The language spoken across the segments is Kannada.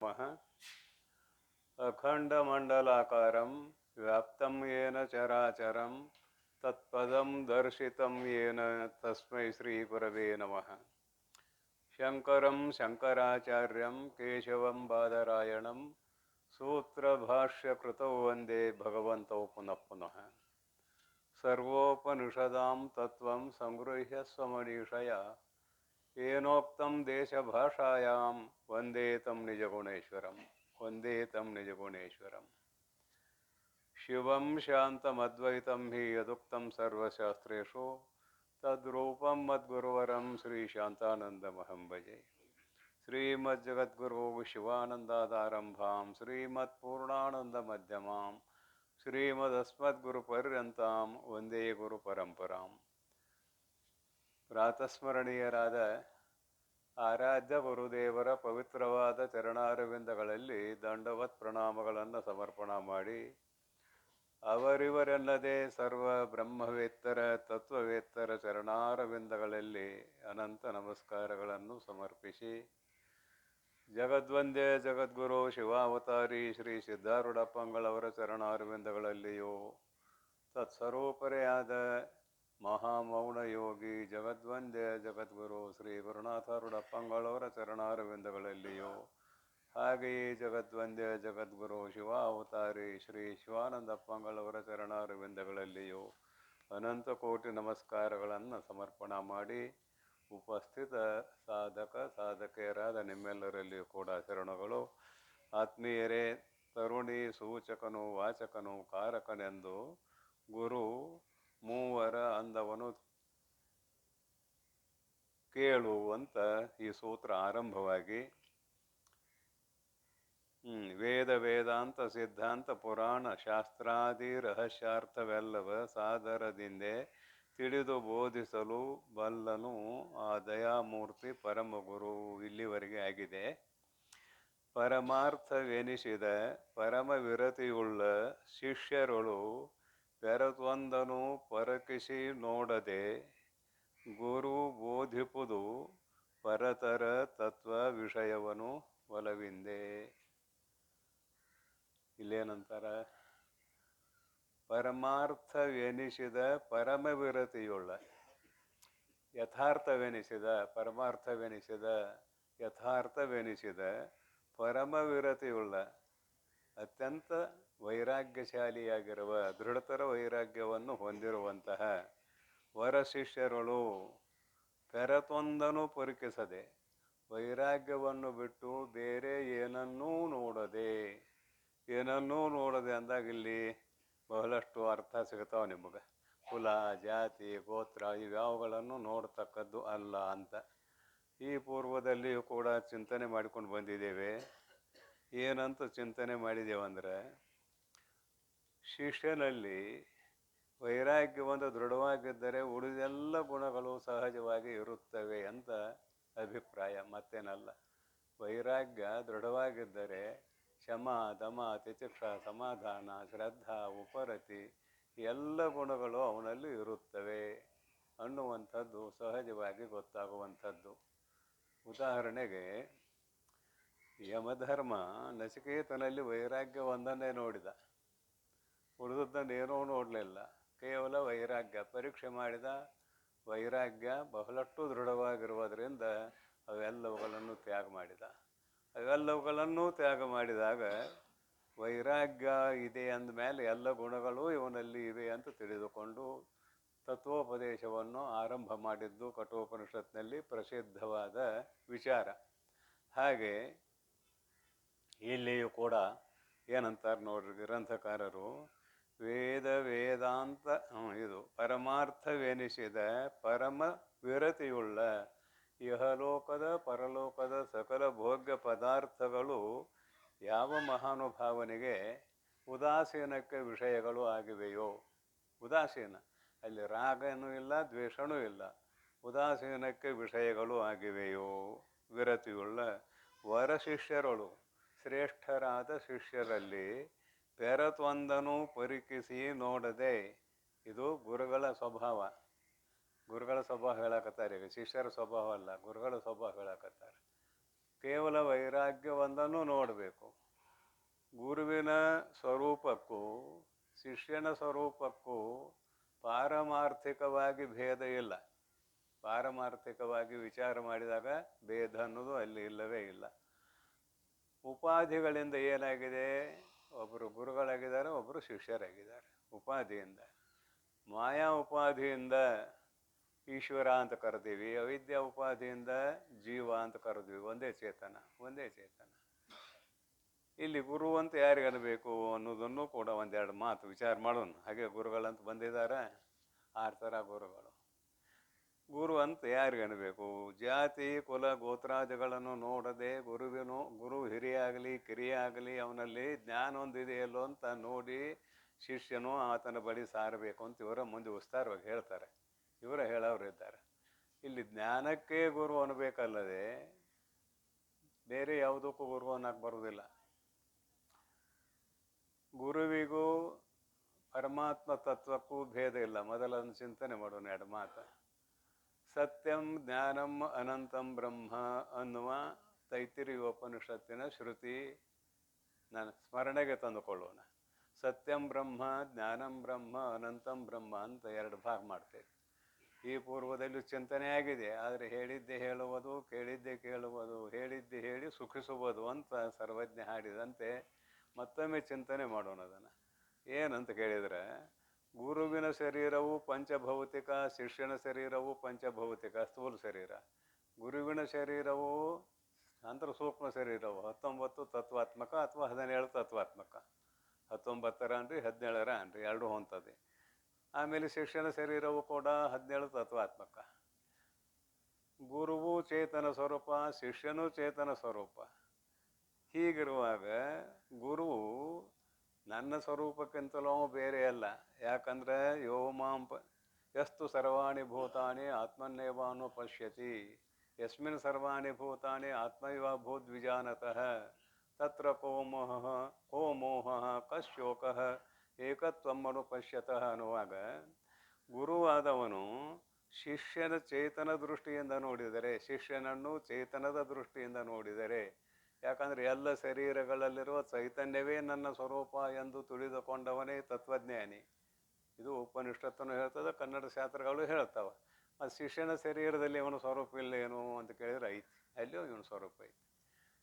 नमः। अखण्डमण्डलाकारं व्याप्तं येन चराचरं तत्पदं दर्शितं येन तस्मै श्रीगुरवे नमः। शङ्करं शङ्कराचार्यं केशवं बादरायणं सूत्रभाष्यकृतौ वन्दे भगवन्तौ पुनः पुनः। सर्वोपनिषदां तत्त्वं संगृह्य स्वमनीषया येनोक्तं देशभाषायां वन्दे तं निजगुणेश्वरम् वन्दे तं निजगुणेश्वरम्। शिवं शान्तमद्वैतं हि यदुक्तं सर्वशास्त्रेषु तद्रूपं मद्गुरुवरं श्रीशान्तानन्दमहं भजे। श्रीमज्जगद्गुरो शिवानन्दादारम्भां श्रीमत्पूर्णानन्दमध्यमां श्रीमदस्मद्गुरुपर्यन्तां वन्दे गुरुपरम्पराम्। ಪ್ರಾತಸ್ಮರಣೀಯರಾದ ಆರಾಧ್ಯ ಗುರುದೇವರ ಪವಿತ್ರವಾದ ಚರಣಾರವಿಂದಗಳಲ್ಲಿ ದಂಡವತ್ ಪ್ರಣಾಮಗಳನ್ನು ಸಮರ್ಪಣ ಮಾಡಿ, ಅವರಿವರೆಲ್ಲದೆ ಸರ್ವ ಬ್ರಹ್ಮವೇತ್ತರ ತತ್ವವೇತ್ತರ ಚರಣಾರವಿಂದಗಳಲ್ಲಿ ಅನಂತ ನಮಸ್ಕಾರಗಳನ್ನು ಸಮರ್ಪಿಸಿ, ಜಗದ್ವಂದ್ಯ ಜಗದ್ಗುರು ಶಿವಾವತಾರಿ ಶ್ರೀ ಸಿದ್ಧಾರೂಢಪ್ಪಂಗಳವರ ಚರಣಾರವಿಂದಗಳಲ್ಲಿಯೂ ತತ್ಸ್ವರೂಪರೆಯಾದ ಮಹಾಮೌನ ಯೋಗಿ ಜಗದ್ವಂದ್ಯ ಜಗದ್ಗುರು ಶ್ರೀ ಗುರುನಾಥಾರೂಢಪ್ಪಂಗಳವರ ಚರಣಾರವಿಂದಗಳಲ್ಲಿಯೂ, ಹಾಗೆಯೇ ಜಗದ್ವಂದ್ಯ ಜಗದ್ಗುರು ಶಿವಾವತಾರಿ ಶ್ರೀ ಶಿವಾನಂದಪ್ಪಂಗಳವರ ಚರಣಾರವಿಂದಗಳಲ್ಲಿಯೂ ಅನಂತ ಕೋಟಿ ನಮಸ್ಕಾರಗಳನ್ನು ಸಮರ್ಪಣ ಮಾಡಿ, ಉಪಸ್ಥಿತ ಸಾಧಕ ಸಾಧಕೆಯರಾದ ನಿಮ್ಮೆಲ್ಲರಲ್ಲಿಯೂ ಕೂಡ ಶರಣಗಳು. ಆತ್ಮೀಯರೇ, ತರುಣಿ ಸೂಚಕನು ವಾಚಕನು ಕಾರಕನೆಂದು ಗುರು ಮೂವರ ಅಂದವನು ಕೇಳು ಅಂತ ಈ ಸೂತ್ರ ಆರಂಭವಾಗಿ, ವೇದ ವೇದಾಂತ ಸಿದ್ಧಾಂತ ಪುರಾಣ ಶಾಸ್ತ್ರಾದಿ ರಹಸ್ಯಾರ್ಥವೆಲ್ಲವ ಸಾದರದಿಂದೆ ತಿಳಿದು ಬೋಧಿಸಲು ಬಲ್ಲನು ಆ ದಯಾಮೂರ್ತಿ ಪರಮಗುರು. ಇಲ್ಲಿವರೆಗೆ ಆಗಿದೆ. ಪರಮಾರ್ಥವೆನಿಸಿದ ಪರಮ ವಿರತಿಯುಳ್ಳ ಶಿಷ್ಯರುಳು ಬೆರತೊಂದನು ಪರಕಿಸಿ ನೋಡದೆ ಗುರು ಬೋಧಿಪುದು ಪರತರ ತತ್ವ ವಿಷಯವನು ಒಲವಿಂದೆ. ಇಲ್ಲೇನಂತಾರ? ಪರಮಾರ್ಥವೆನಿಸಿದ ಪರಮವಿರತಿಯುಳ್ಳ, ಯಥಾರ್ಥವೆನಿಸಿದ ಪರಮಾರ್ಥವೆನಿಸಿದ ಯಥಾರ್ಥವೆನಿಸಿದ ಪರಮವಿರತಿಯುಳ್ಳ ಅತ್ಯಂತ ವೈರಾಗ್ಯಶಾಲಿಯಾಗಿರುವ ದೃಢತರ ವೈರಾಗ್ಯವನ್ನು ಹೊಂದಿರುವಂತಹ ವರಶಿಷ್ಯರುಳು ಪೆರತೊಂದನು ಪರಿಕಿಸದೆ, ವೈರಾಗ್ಯವನ್ನು ಬಿಟ್ಟು ಬೇರೆ ಏನನ್ನೂ ನೋಡದೆ ಅಂದಾಗ ಇಲ್ಲಿ ಬಹಳಷ್ಟು ಅರ್ಥ ಸಿಗ್ತಾವೆ ನಿಮಗೆ. ಕುಲ, ಜಾತಿ, ಗೋತ್ರ ಇವ್ಯಾವುಗಳನ್ನು ನೋಡ್ತಕ್ಕದ್ದು ಅಲ್ಲ ಅಂತ ಈ ಪೂರ್ವದಲ್ಲಿಯೂ ಕೂಡ ಚಿಂತನೆ ಮಾಡಿಕೊಂಡು ಬಂದಿದ್ದೇವೆ. ಏನಂತ ಚಿಂತನೆ ಮಾಡಿದ್ದೇವಂದ್ರೆ, ಶಿಷ್ಯನಲ್ಲಿ ವೈರಾಗ್ಯವನ್ನು ದೃಢವಾಗಿದ್ದರೆ ಉಳಿದೆಲ್ಲ ಗುಣಗಳು ಸಹಜವಾಗಿ ಇರುತ್ತವೆ ಅಂತ ಅಭಿಪ್ರಾಯ, ಮತ್ತೇನಲ್ಲ. ವೈರಾಗ್ಯ ದೃಢವಾಗಿದ್ದರೆ ಶಮ, ದಮ, ತಿತಿಕ್ಷ, ಸಮಾಧಾನ, ಶ್ರದ್ಧಾ, ಉಪರತಿ ಎಲ್ಲ ಗುಣಗಳು ಅವನಲ್ಲಿ ಇರುತ್ತವೆ ಅನ್ನುವಂಥದ್ದು ಸಹಜವಾಗಿ ಗೊತ್ತಾಗುವಂಥದ್ದು. ಉದಾಹರಣೆಗೆ, ಯಮಧರ್ಮ ನಚಿಕೇತನಲ್ಲಿ ವೈರಾಗ್ಯ ಒಂದನ್ನೇ ನೋಡಿದ, ಉಳಿದದ್ದನ್ನೇನೂ ನೋಡಲಿಲ್ಲ. ಕೇವಲ ವೈರಾಗ್ಯ ಪರೀಕ್ಷೆ ಮಾಡಿದ. ವೈರಾಗ್ಯ ಬಹಳಷ್ಟು ದೃಢವಾಗಿರುವುದರಿಂದ ಅವೆಲ್ಲವುಗಳನ್ನು ತ್ಯಾಗ ಮಾಡಿದ. ಅವೆಲ್ಲವುಗಳನ್ನು ತ್ಯಾಗ ಮಾಡಿದಾಗ ವೈರಾಗ್ಯ ಇದೆ ಅಂದಮೇಲೆ ಎಲ್ಲ ಗುಣಗಳು ಇವನಲ್ಲಿ ಇವೆ ಅಂತ ತಿಳಿದುಕೊಂಡು ತತ್ವೋಪದೇಶವನ್ನು ಆರಂಭ ಮಾಡಿದ್ದು ಕಠೋಪನಿಷತ್ನಲ್ಲಿ ಪ್ರಸಿದ್ಧವಾದ ವಿಚಾರ. ಹಾಗೆ ಇಲ್ಲಿಯೂ ಕೂಡ ಏನಂತಾರೆ ನೋಡ್ರಿ ಗ್ರಂಥಕಾರರು, ವೇದ ವೇದಾಂತ ಇದು ಪರಮಾರ್ಥವೆನಿಸಿದ ಪರಮ ವಿರತಿಯುಳ್ಳ ಇಹಲೋಕದ ಪರಲೋಕದ ಸಕಲ ಭೋಗ್ಯ ಪದಾರ್ಥಗಳು ಯಾವ ಮಹಾನುಭಾವನಿಗೆ ಉದಾಸೀನಕ್ಕೆ ವಿಷಯಗಳು ಆಗಿವೆಯೋ, ಉದಾಸೀನ ಅಲ್ಲಿ ರಾಗನೂ ಇಲ್ಲ ದ್ವೇಷನೂ ಇಲ್ಲ, ಉದಾಸೀನಕ್ಕೆ ವಿಷಯಗಳು ಆಗಿವೆಯೋ, ವಿರತಿಯುಳ್ಳ ವರಶಿಷ್ಯರುಳು ಶ್ರೇಷ್ಠರಾದ ಶಿಷ್ಯರಲ್ಲಿ ಪೆರತೊಂದನು ಪರಿಕಿಸಿ ನೋಡದೆ. ಇದು ಗುರುಗಳ ಸ್ವಭಾವ. ಗುರುಗಳ ಸ್ವಭಾವ ಹೇಳಕತ್ತಾರೆ. ಈಗ ಶಿಷ್ಯರ ಸ್ವಭಾವ ಅಲ್ಲ, ಗುರುಗಳ ಸ್ವಭಾವ ಹೇಳಕತ್ತಾರೆ. ಕೇವಲ ವೈರಾಗ್ಯವೊಂದನ್ನು ನೋಡಬೇಕು. ಗುರುವಿನ ಸ್ವರೂಪಕ್ಕೂ ಶಿಷ್ಯನ ಸ್ವರೂಪಕ್ಕೂ ಪಾರಮಾರ್ಥಿಕವಾಗಿ ಭೇದ ಇಲ್ಲ. ಪಾರಮಾರ್ಥಿಕವಾಗಿ ವಿಚಾರ ಮಾಡಿದಾಗ ಭೇದ ಅನ್ನೋದು ಅಲ್ಲಿ ಇಲ್ಲವೇ ಇಲ್ಲ. ಉಪಾಧಿಗಳಿಂದ ಏನಾಗಿದೆ, ಒಬ್ಬರು ಗುರುಗಳಾಗಿದ್ದಾರೆ, ಒಬ್ಬರು ಶಿಷ್ಯರಾಗಿದ್ದಾರೆ. ಉಪಾಧಿಯಿಂದ, ಮಾಯಾ ಉಪಾಧಿಯಿಂದ ಈಶ್ವರ ಅಂತ ಕರೆದೀವಿ, ಅವಿದ್ಯಾ ಉಪಾಧಿಯಿಂದ ಜೀವ ಅಂತ ಕರೆದ್ವಿ. ಒಂದೇ ಚೇತನ, ಒಂದೇ ಚೇತನ. ಇಲ್ಲಿ ಗುರು ಅಂತ ಯಾರಿಗನಬೇಕು ಅನ್ನೋದನ್ನು ಕೂಡ ಒಂದೆರಡು ಮಾತು ವಿಚಾರ ಮಾಡೋಣ. ಹಾಗೆ ಗುರುಗಳಂತ ಬಂದಿದ್ದಾರೆ, 6 ಥರ ಗುರುಗಳು. ಗುರು ಅಂತ ಯಾರಿಗನಬೇಕು? ಜಾತಿ ಕುಲ ಗೋತ್ರಾದಿಗಳನ್ನು ನೋಡದೆ ಗುರು ಹಿರಿಯಾಗಲಿ ಕಿರಿಯಾಗಲಿ ಅವನಲ್ಲಿ ಜ್ಞಾನ ಒಂದಿದೆಯಲ್ಲೋ ಅಂತ ನೋಡಿ ಶಿಷ್ಯನು ಆತನ ಬಳಿ ಸಾರಬೇಕು ಅಂತ ಇವರ ಮುಂದೆ ವಿಸ್ತಾರವಾಗಿ ಹೇಳ್ತಾರೆ. ಇವರ ಹೇಳೋರು ಇದ್ದಾರೆ. ಇಲ್ಲಿ ಜ್ಞಾನಕ್ಕೆ ಗುರು ಅನ್ನಬೇಕಲ್ಲದೆ ಬೇರೆ ಯಾವುದಕ್ಕೂ ಗುರು ಅನ್ನಕ್ಕೆ ಬರುವುದಿಲ್ಲ. ಗುರುವಿಗೂ ಪರಮಾತ್ಮ ತತ್ವಕ್ಕೂ ಭೇದ ಇಲ್ಲ. ಮೊದಲನ್ನು ಚಿಂತನೆ ಮಾಡೋಣ 2 ಮಾತು. ಸತ್ಯಂ ಜ್ಞಾನಂ ಅನಂತಂ ಬ್ರಹ್ಮ ಅನ್ನುವ ತೈತ್ತಿರೀಯ ಉಪನಿಷತ್ತಿನ ಶ್ರುತಿ ನಾನು ಸ್ಮರಣೆಗೆ ತಂದುಕೊಳ್ಳೋಣ. ಸತ್ಯಂ ಬ್ರಹ್ಮ, ಜ್ಞಾನಂ ಬ್ರಹ್ಮ, ಅನಂತಂ ಬ್ರಹ್ಮ ಅಂತ 2 ಭಾಗ ಮಾಡ್ತೇವೆ. ಈ ಪೂರ್ವದಲ್ಲೂ ಚಿಂತನೆ ಆಗಿದೆ. ಆದರೆ ಹೇಳಿದ್ದೆ ಹೇಳುವುದು, ಕೇಳಿದ್ದೆ ಕೇಳುವುದು, ಹೇಳಿದ್ದೆ ಹೇಳಿ ಸುಖಿಸುವುದು ಅಂತ ಸರ್ವಜ್ಞ ಹಾಡಿದಂತೆ ಮತ್ತೊಮ್ಮೆ ಚಿಂತನೆ ಮಾಡೋಣ. ಅದನ್ನು ಏನಂತ ಕೇಳಿದರೆ, ಗುರುವಿನ ಶರೀರವು ಪಂಚಭೌತಿಕ, ಶಿಷ್ಯನ ಶರೀರವು ಪಂಚಭೌತಿಕ ಸ್ಥೂಲ ಶರೀರ. ಗುರುವಿನ ಶರೀರವು ಅಂತರ ಸೂಕ್ಷ್ಮ ಶರೀರವು 19 ತತ್ವಾತ್ಮಕ ಅಥವಾ 17 ತತ್ವಾತ್ಮಕ. 19ರ ಅನ್ರಿ 17ರ ಅನ್ರಿ, 2 ಹೊಂತದೆ. ಆಮೇಲೆ ಶಿಷ್ಯನ ಶರೀರವು ಕೂಡ 17 ತತ್ವಾತ್ಮಕ. ಗುರುವು ಚೇತನ ಸ್ವರೂಪ, ಶಿಷ್ಯನೂ ಚೇತನ ಸ್ವರೂಪ. ಹೀಗಿರುವಾಗ ಗುರುವು ನನ್ನ ಸ್ವರೂಪಕ್ಕಿಂತಲೂ ಬೇರೆ ಅಲ್ಲ. ಯಾಕಂದರೆ ಎಷ್ಟು ಸರ್ವಾಣಿ ಭೂತಾನಿ ಆತ್ಮನ್ನೇವಾನು ಪಶ್ಯತಿ, ಯಸ್ಮಿನ್ ಸರ್ವಾಣಿ ಭೂತಾನಿ ಆತ್ಮೈವ ಭೂದ್ವಿಜಾನತಃ ತತ್ರ ಕೋ ಮೋಹ ಕಶೋಕ ಏಕತ್ವಮ್ಮನು ಪಶ್ಯತಃ ಅನ್ನುವಾಗ ಗುರುವಾದವನು ಶಿಷ್ಯನ ಚೇತನ ದೃಷ್ಟಿಯಿಂದ ನೋಡಿದರೆ, ಶಿಷ್ಯನನ್ನು ಚೇತನದ ದೃಷ್ಟಿಯಿಂದ ನೋಡಿದರೆ, ಯಾಕಂದರೆ ಎಲ್ಲ ಶರೀರಗಳಲ್ಲಿರುವ ಚೈತನ್ಯವೇ ನನ್ನ ಸ್ವರೂಪ ಎಂದು ತಿಳಿದುಕೊಂಡವನೇ ತತ್ವಜ್ಞಾನಿ. ಇದು ಉಪನಿಷತ್ತನ್ನು ಹೇಳ್ತದೆ, ಕನ್ನಡ ಶಾಸ್ತ್ರಗಳು ಹೇಳ್ತಾವೆ. ಅದು ಶಿಷ್ಯನ ಶರೀರದಲ್ಲಿ ಇವನ ಸ್ವರೂಪ ಇಲ್ಲ ಏನು ಅಂತ ಕೇಳಿದ್ರೆ ಐತಿ, ಅಲ್ಲಿಯೂ ಇವನ ಸ್ವರೂಪ ಐತಿ.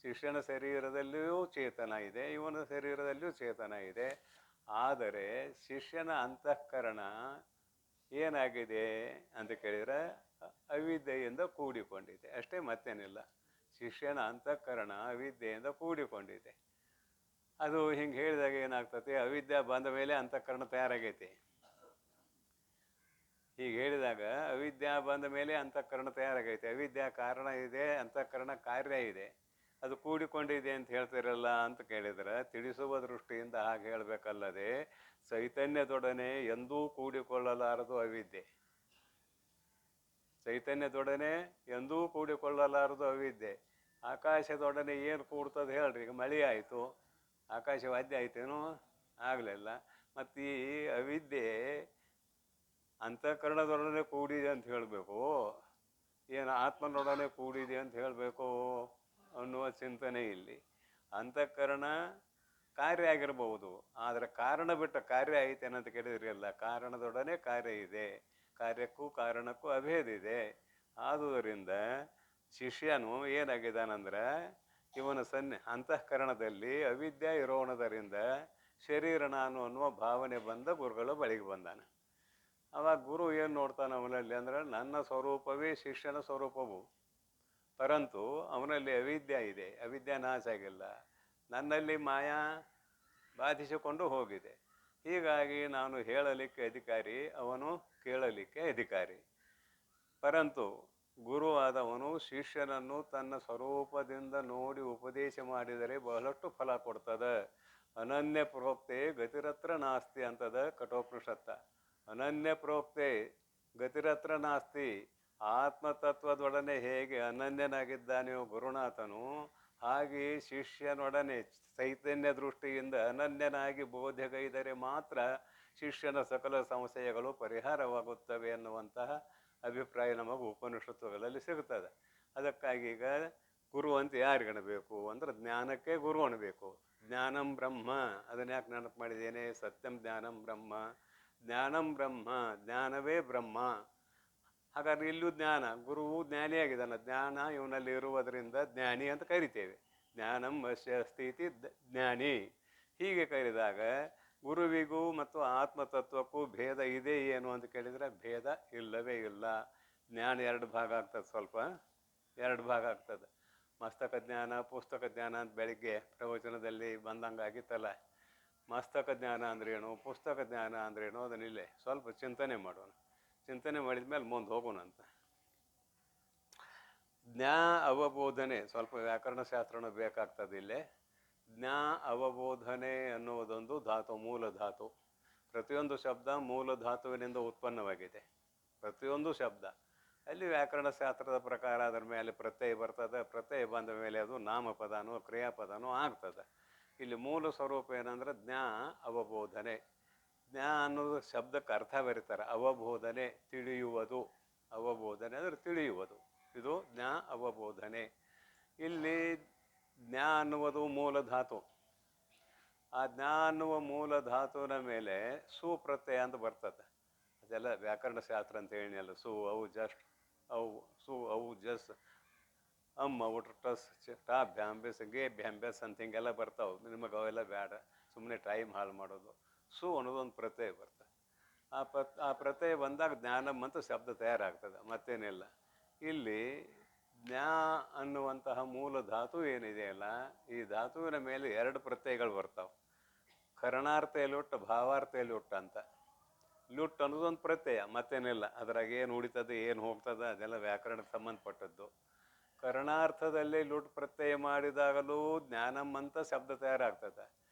ಶಿಷ್ಯನ ಶರೀರದಲ್ಲಿಯೂ ಚೇತನ ಇದೆ, ಇವನ ಶರೀರದಲ್ಲಿಯೂ ಚೇತನ ಇದೆ. ಆದರೆ ಶಿಷ್ಯನ ಅಂತಃಕರಣ ಏನಾಗಿದೆ ಅಂತ ಕೇಳಿದರೆ ಅವಿದ್ಯೆಯಿಂದ ಕೂಡಿಕೊಂಡಿದೆ ಅಷ್ಟೇ, ಮತ್ತೇನಿಲ್ಲ. ಶಿಷ್ಯನ ಅಂತಃಕರಣ ಅವಿದ್ಯೆಯಿಂದ ಕೂಡಿಕೊಂಡಿದೆ. ಅದು ಹಿಂಗೆ ಹೇಳಿದಾಗ ಏನಾಗ್ತದೆ, ಅವಿದ್ಯೆ ಬಂದ ಮೇಲೆ ಅಂತಃಕರಣ ತಯಾರಾಗೈತಿ. ಹೀಗೆ ಹೇಳಿದಾಗ ಅವಿದ್ಯಾ ಬಂದ ಮೇಲೆ ಅಂತಃಕರಣ ತಯಾರಾಗೈತೆ. ಅವಿದ್ಯಾ ಕಾರಣ ಇದೆ, ಅಂತಃಕರಣ ಕಾರ್ಯ ಇದೆ. ಅದು ಕೂಡಿಕೊಂಡಿದೆ ಅಂತ ಹೇಳ್ತಿರಲ್ಲ ಅಂತ ಕೇಳಿದ್ರೆ ತಿಳಿಸುವ ದೃಷ್ಟಿಯಿಂದ ಹಾಗೆ ಹೇಳಬೇಕಲ್ಲದೆ ಚೈತನ್ಯದೊಡನೆ ಎಂದೂ ಕೂಡಿಕೊಳ್ಳಲಾರದು ಅವಿದ್ಯೆ. ಚೈತನ್ಯದೊಡನೆ ಎಂದೂ ಕೂಡಿಕೊಳ್ಳಲಾರದು ಅವಿದ್ಯೆ. ಆಕಾಶದೊಡನೆ ಏನು ಕೂಡ್ತದೆ ಹೇಳ್ರಿ? ಈಗ ಮಳೆ ಆಯಿತು, ಆಕಾಶವಾದ್ಯ ಆಯ್ತೇನೋ? ಆಗಲಿಲ್ಲ. ಮತ್ತು ಈ ಅವಿದ್ಯೆ ಅಂತಃಕರಣದೊಡನೆ ಕೂಡಿದೆ ಅಂತ ಹೇಳಬೇಕು, ಏನು ಆತ್ಮನೊಡನೆ ಕೂಡಿದೆ ಅಂತ ಹೇಳಬೇಕು ಅನ್ನುವ ಚಿಂತನೆ ಇಲ್ಲಿ. ಅಂತಃಕರಣ ಕಾರ್ಯ ಆಗಿರ್ಬೋದು, ಆದರೆ ಕಾರಣ ಬಿಟ್ಟ ಕಾರ್ಯ ಐತೇನಂತ ಕೇಳಿದ್ರಿ ಅಲ್ಲ. ಕಾರಣದೊಡನೆ ಕಾರ್ಯ ಇದೆ, ಕಾರ್ಯಕ್ಕೂ ಕಾರಣಕ್ಕೂ ಅಭೇದ ಇದೆ. ಆದುದರಿಂದ ಶಿಷ್ಯನು ಏನಾಗಿದ್ದಾನಂದ್ರೆ ಇವನ ಅಂತಃಕರಣದಲ್ಲಿ ಅವಿದ್ಯೆ ಇರೋಣದರಿಂದ ಶರೀರ ನಾನು ಅನ್ನುವ ಭಾವನೆ ಬಂದ ಗುರುಗಳ ಬಳಿಗೆ ಬಂದಾನ. ಅವಾಗ ಗುರು ಏನು ನೋಡ್ತಾನೆ ಅವನಲ್ಲಿ ಅಂದರೆ ನನ್ನ ಸ್ವರೂಪವೇ ಶಿಷ್ಯನ ಸ್ವರೂಪವು, ಪರಂತು ಅವನಲ್ಲಿ ಅವಿದ್ಯೆ ಇದೆ, ಅವಿದ್ಯೆ ನಾಶ ಆಗಿಲ್ಲ. ನನ್ನಲ್ಲಿ ಮಾಯಾ ಬಾಧಿಸಿಕೊಂಡು ಹೋಗಿದೆ. ಹೀಗಾಗಿ ನಾನು ಹೇಳಲಿಕ್ಕೆ ಅಧಿಕಾರಿ, ಅವನು ಕೇಳಲಿಕ್ಕೆ ಅಧಿಕಾರಿ. ಪರಂತು ಗುರುವಾದವನು ಶಿಷ್ಯನನ್ನು ತನ್ನ ಸ್ವರೂಪದಿಂದ ನೋಡಿ ಉಪದೇಶ ಮಾಡಿದರೆ ಬಹಳಷ್ಟು ಫಲ ಕೊಡ್ತದೆ. ಅನನ್ಯ ಪ್ರೋಕ್ತೆ ಗತಿರತ್ರ ನಾಸ್ತಿ ಅಂತದ ಕಠೋಪನಿಷತ್ತ. ಅನನ್ಯ ಪ್ರೋಕ್ತೆ ಗತಿರತ್ರ ನಾಸ್ತಿ. ಆತ್ಮತತ್ವದೊಡನೆ ಹೇಗೆ ಅನನ್ಯನಾಗಿದ್ದಾನೆಯೋ ಗುರುನಾಥನು, ಹಾಗೆ ಶಿಷ್ಯನೊಡನೆ ಚೈತನ್ಯ ದೃಷ್ಟಿಯಿಂದ ಅನನ್ಯನಾಗಿ ಬೋಧೆಗೈದರೆ ಮಾತ್ರ ಶಿಷ್ಯನ ಸಕಲ ಸಂಶಯಗಳು ಪರಿಹಾರವಾಗುತ್ತವೆ ಎನ್ನುವಂತಹ ಅಭಿಪ್ರಾಯ ನಮಗೆ ಉಪನಿಷತ್ತುಗಳಲ್ಲಿ ಸಿಗುತ್ತದೆ. ಅದಕ್ಕಾಗಿ ಈಗ ಗುರು ಅಂತ ಯಾರಿಗೆ ಅಣಬೇಕು ಅಂದ್ರೆ ಜ್ಞಾನಕ್ಕೆ ಗುರು ಅಣಬೇಕು. ಜ್ಞಾನಂ ಬ್ರಹ್ಮ, ಅದನ್ನ ಯಾಕೆ ನೆನಪು ಮಾಡಿದ್ದೇನೆ? ಸತ್ಯಂ ಜ್ಞಾನಂ ಬ್ರಹ್ಮ, ಜ್ಞಾನಂ ಬ್ರಹ್ಮ, ಜ್ಞಾನವೇ ಬ್ರಹ್ಮ. ಹಾಗಾದ್ರೆ ಇಲ್ಲೂ ಜ್ಞಾನ, ಗುರುವು ಜ್ಞಾನಿಯಾಗಿದ್ದಾನೆ, ಜ್ಞಾನ ಇವನಲ್ಲಿ ಇರುವುದರಿಂದ ಜ್ಞಾನಿ ಅಂತ ಕರಿತೇವೆ. ಜ್ಞಾನಂ ಅಸ್ಯ ಸ್ಥಿತಿ ಜ್ಞಾನಿ. ಹೀಗೆ ಕರೆದಾಗ ಗುರುವಿಗೂ ಮತ್ತು ಆತ್ಮತತ್ವಕ್ಕೂ ಭೇದ ಇದೆ ಏನು ಅಂತ ಕೇಳಿದರೆ ಭೇದ ಇಲ್ಲವೇ ಇಲ್ಲ. ಜ್ಞಾನ ಎರಡು ಭಾಗ ಆಗ್ತದೆ, ಸ್ವಲ್ಪ ಎರಡು ಭಾಗ ಆಗ್ತದೆ. ಮಸ್ತಕ ಜ್ಞಾನ, ಪುಸ್ತಕ ಜ್ಞಾನ ಅಂತ ಬೆಳಿಗ್ಗೆ ಪ್ರವಚನದಲ್ಲಿ ಬಂದಂಗೆ ಆಗಿತ್ತಲ್ಲ. ಮಸ್ತಕ ಜ್ಞಾನ ಅಂದ್ರೇನು, ಪುಸ್ತಕ ಜ್ಞಾನ ಅಂದ್ರೇನು, ಅದನ್ನಿಲ್ಲೇ ಸ್ವಲ್ಪ ಚಿಂತನೆ ಮಾಡೋಣ. ಚಿಂತನೆ ಮಾಡಿದ ಮೇಲೆ ಮುಂದೆ ಹೋಗೋಣ ಅಂತ. ಜ್ಞಾ ಅವಬೋಧನೆ, ಸ್ವಲ್ಪ ವ್ಯಾಕರಣ ಶಾಸ್ತ್ರನೂ ಬೇಕಾಗ್ತದೆ ಇಲ್ಲೇ. ಜ್ಞಾ ಅವಬೋಧನೆ ಅನ್ನುವುದೊಂದು ಧಾತು, ಮೂಲ ಧಾತು. ಪ್ರತಿಯೊಂದು ಶಬ್ದ ಮೂಲ ಧಾತುವಿನಿಂದ ಉತ್ಪನ್ನವಾಗಿದೆ, ಪ್ರತಿಯೊಂದು ಶಬ್ದ. ಅಲ್ಲಿ ವ್ಯಾಕರಣ ಶಾಸ್ತ್ರದ ಪ್ರಕಾರ ಅದರ ಮೇಲೆ ಪ್ರತ್ಯಯ ಬರ್ತದೆ, ಪ್ರತ್ಯಯ ಬಂದ ಮೇಲೆ ಅದು ನಾಮಪದನೋ ಕ್ರಿಯಾಪದನೋ ಆಗ್ತದೆ. ಇಲ್ಲಿ ಮೂಲ ಸ್ವರೂಪ ಏನಂದ್ರೆ ಜ್ಞಾ ಅವಬೋಧನೆ. ಜ್ಞಾ ಅನ್ನೋದು ಶಬ್ದಕ್ಕೆ ಅರ್ಥ ಬರೀತಾರೆ, ಅವಬೋಧನೆ ತಿಳಿಯುವುದು. ಅವಬೋಧನೆ ಅಂದರೆ ತಿಳಿಯುವುದು, ಇದು ಜ್ಞಾ ಅವಬೋಧನೆ. ಇಲ್ಲಿ ಜ್ಞಾ ಅನ್ನುವುದು ಮೂಲ ಧಾತು. ಆ ಜ್ಞಾ ಅನ್ನುವ ಮೂಲ ಧಾತುವಿನ ಮೇಲೆ ಸುಪ್ರತ್ಯಯ ಅಂತ ಬರ್ತದೆ. ಅದೆಲ್ಲ ವ್ಯಾಕರಣ ಶಾಸ್ತ್ರ ಅಂತ ಹೇಳಿಯಲ್ಲ. ಸು ಅವು ಜಸ್ಟ್ ಅವು, ಸು ಅವು ಜಸ್, ಅವು ಟಸ್ ಟಾ ಬ್ಯಾಂಬೆಸ್ ಗೇ ಬ್ಯಾಂಬೆಸ್ ಅಂತ ಹಿಂಗೆಲ್ಲ ಬರ್ತಾವೆ. ನಿಮಗೆ ಅವೆಲ್ಲ ಬೇಡ, ಸುಮ್ಮನೆ ಟೈಮ್ ಹಾಳು ಮಾಡೋದು. ಸು ಅನ್ನೋದೊಂದು ಪ್ರತ್ಯಯ ಬರ್ತದೆ. ಆ ಪ್ರತ್ಯಯ ಬಂದಾಗ ಜ್ಞಾನಂ ಅಂತ ಶಬ್ದ ತಯಾರಾಗ್ತದೆ, ಮತ್ತೇನಿಲ್ಲ. ಇಲ್ಲಿ ಜ್ಞಾ ಅನ್ನುವಂತಹ ಮೂಲ ಧಾತು ಏನಿದೆಯಲ್ಲ, ಈ ಧಾತುವಿನ ಮೇಲೆ ಎರಡು ಪ್ರತ್ಯಯಗಳು ಬರ್ತಾವೆ. ಕರಣಾರ್ಥ ಲುಟ್, ಭಾವಾರ್ಥ ಲುಟ್ ಅಂತ. ಲುಟ್ ಅನ್ನೋದೊಂದು ಪ್ರತ್ಯಯ, ಮತ್ತೇನಿಲ್ಲ. ಅದ್ರಾಗ ಏನು ಉಳಿತದೆ ಏನು ಹೋಗ್ತದೆ ಅದೆಲ್ಲ ವ್ಯಾಕರಣಕ್ಕೆ ಸಂಬಂಧಪಟ್ಟದ್ದು. ಕರಣಾರ್ಥದಲ್ಲಿ ಲುಟ್ ಪ್ರತ್ಯಯ ಮಾಡಿದಾಗಲೂ ಜ್ಞಾನಂ ಅಂತ ಶಬ್ದ ತಯಾರಾಗ್ತದೆ.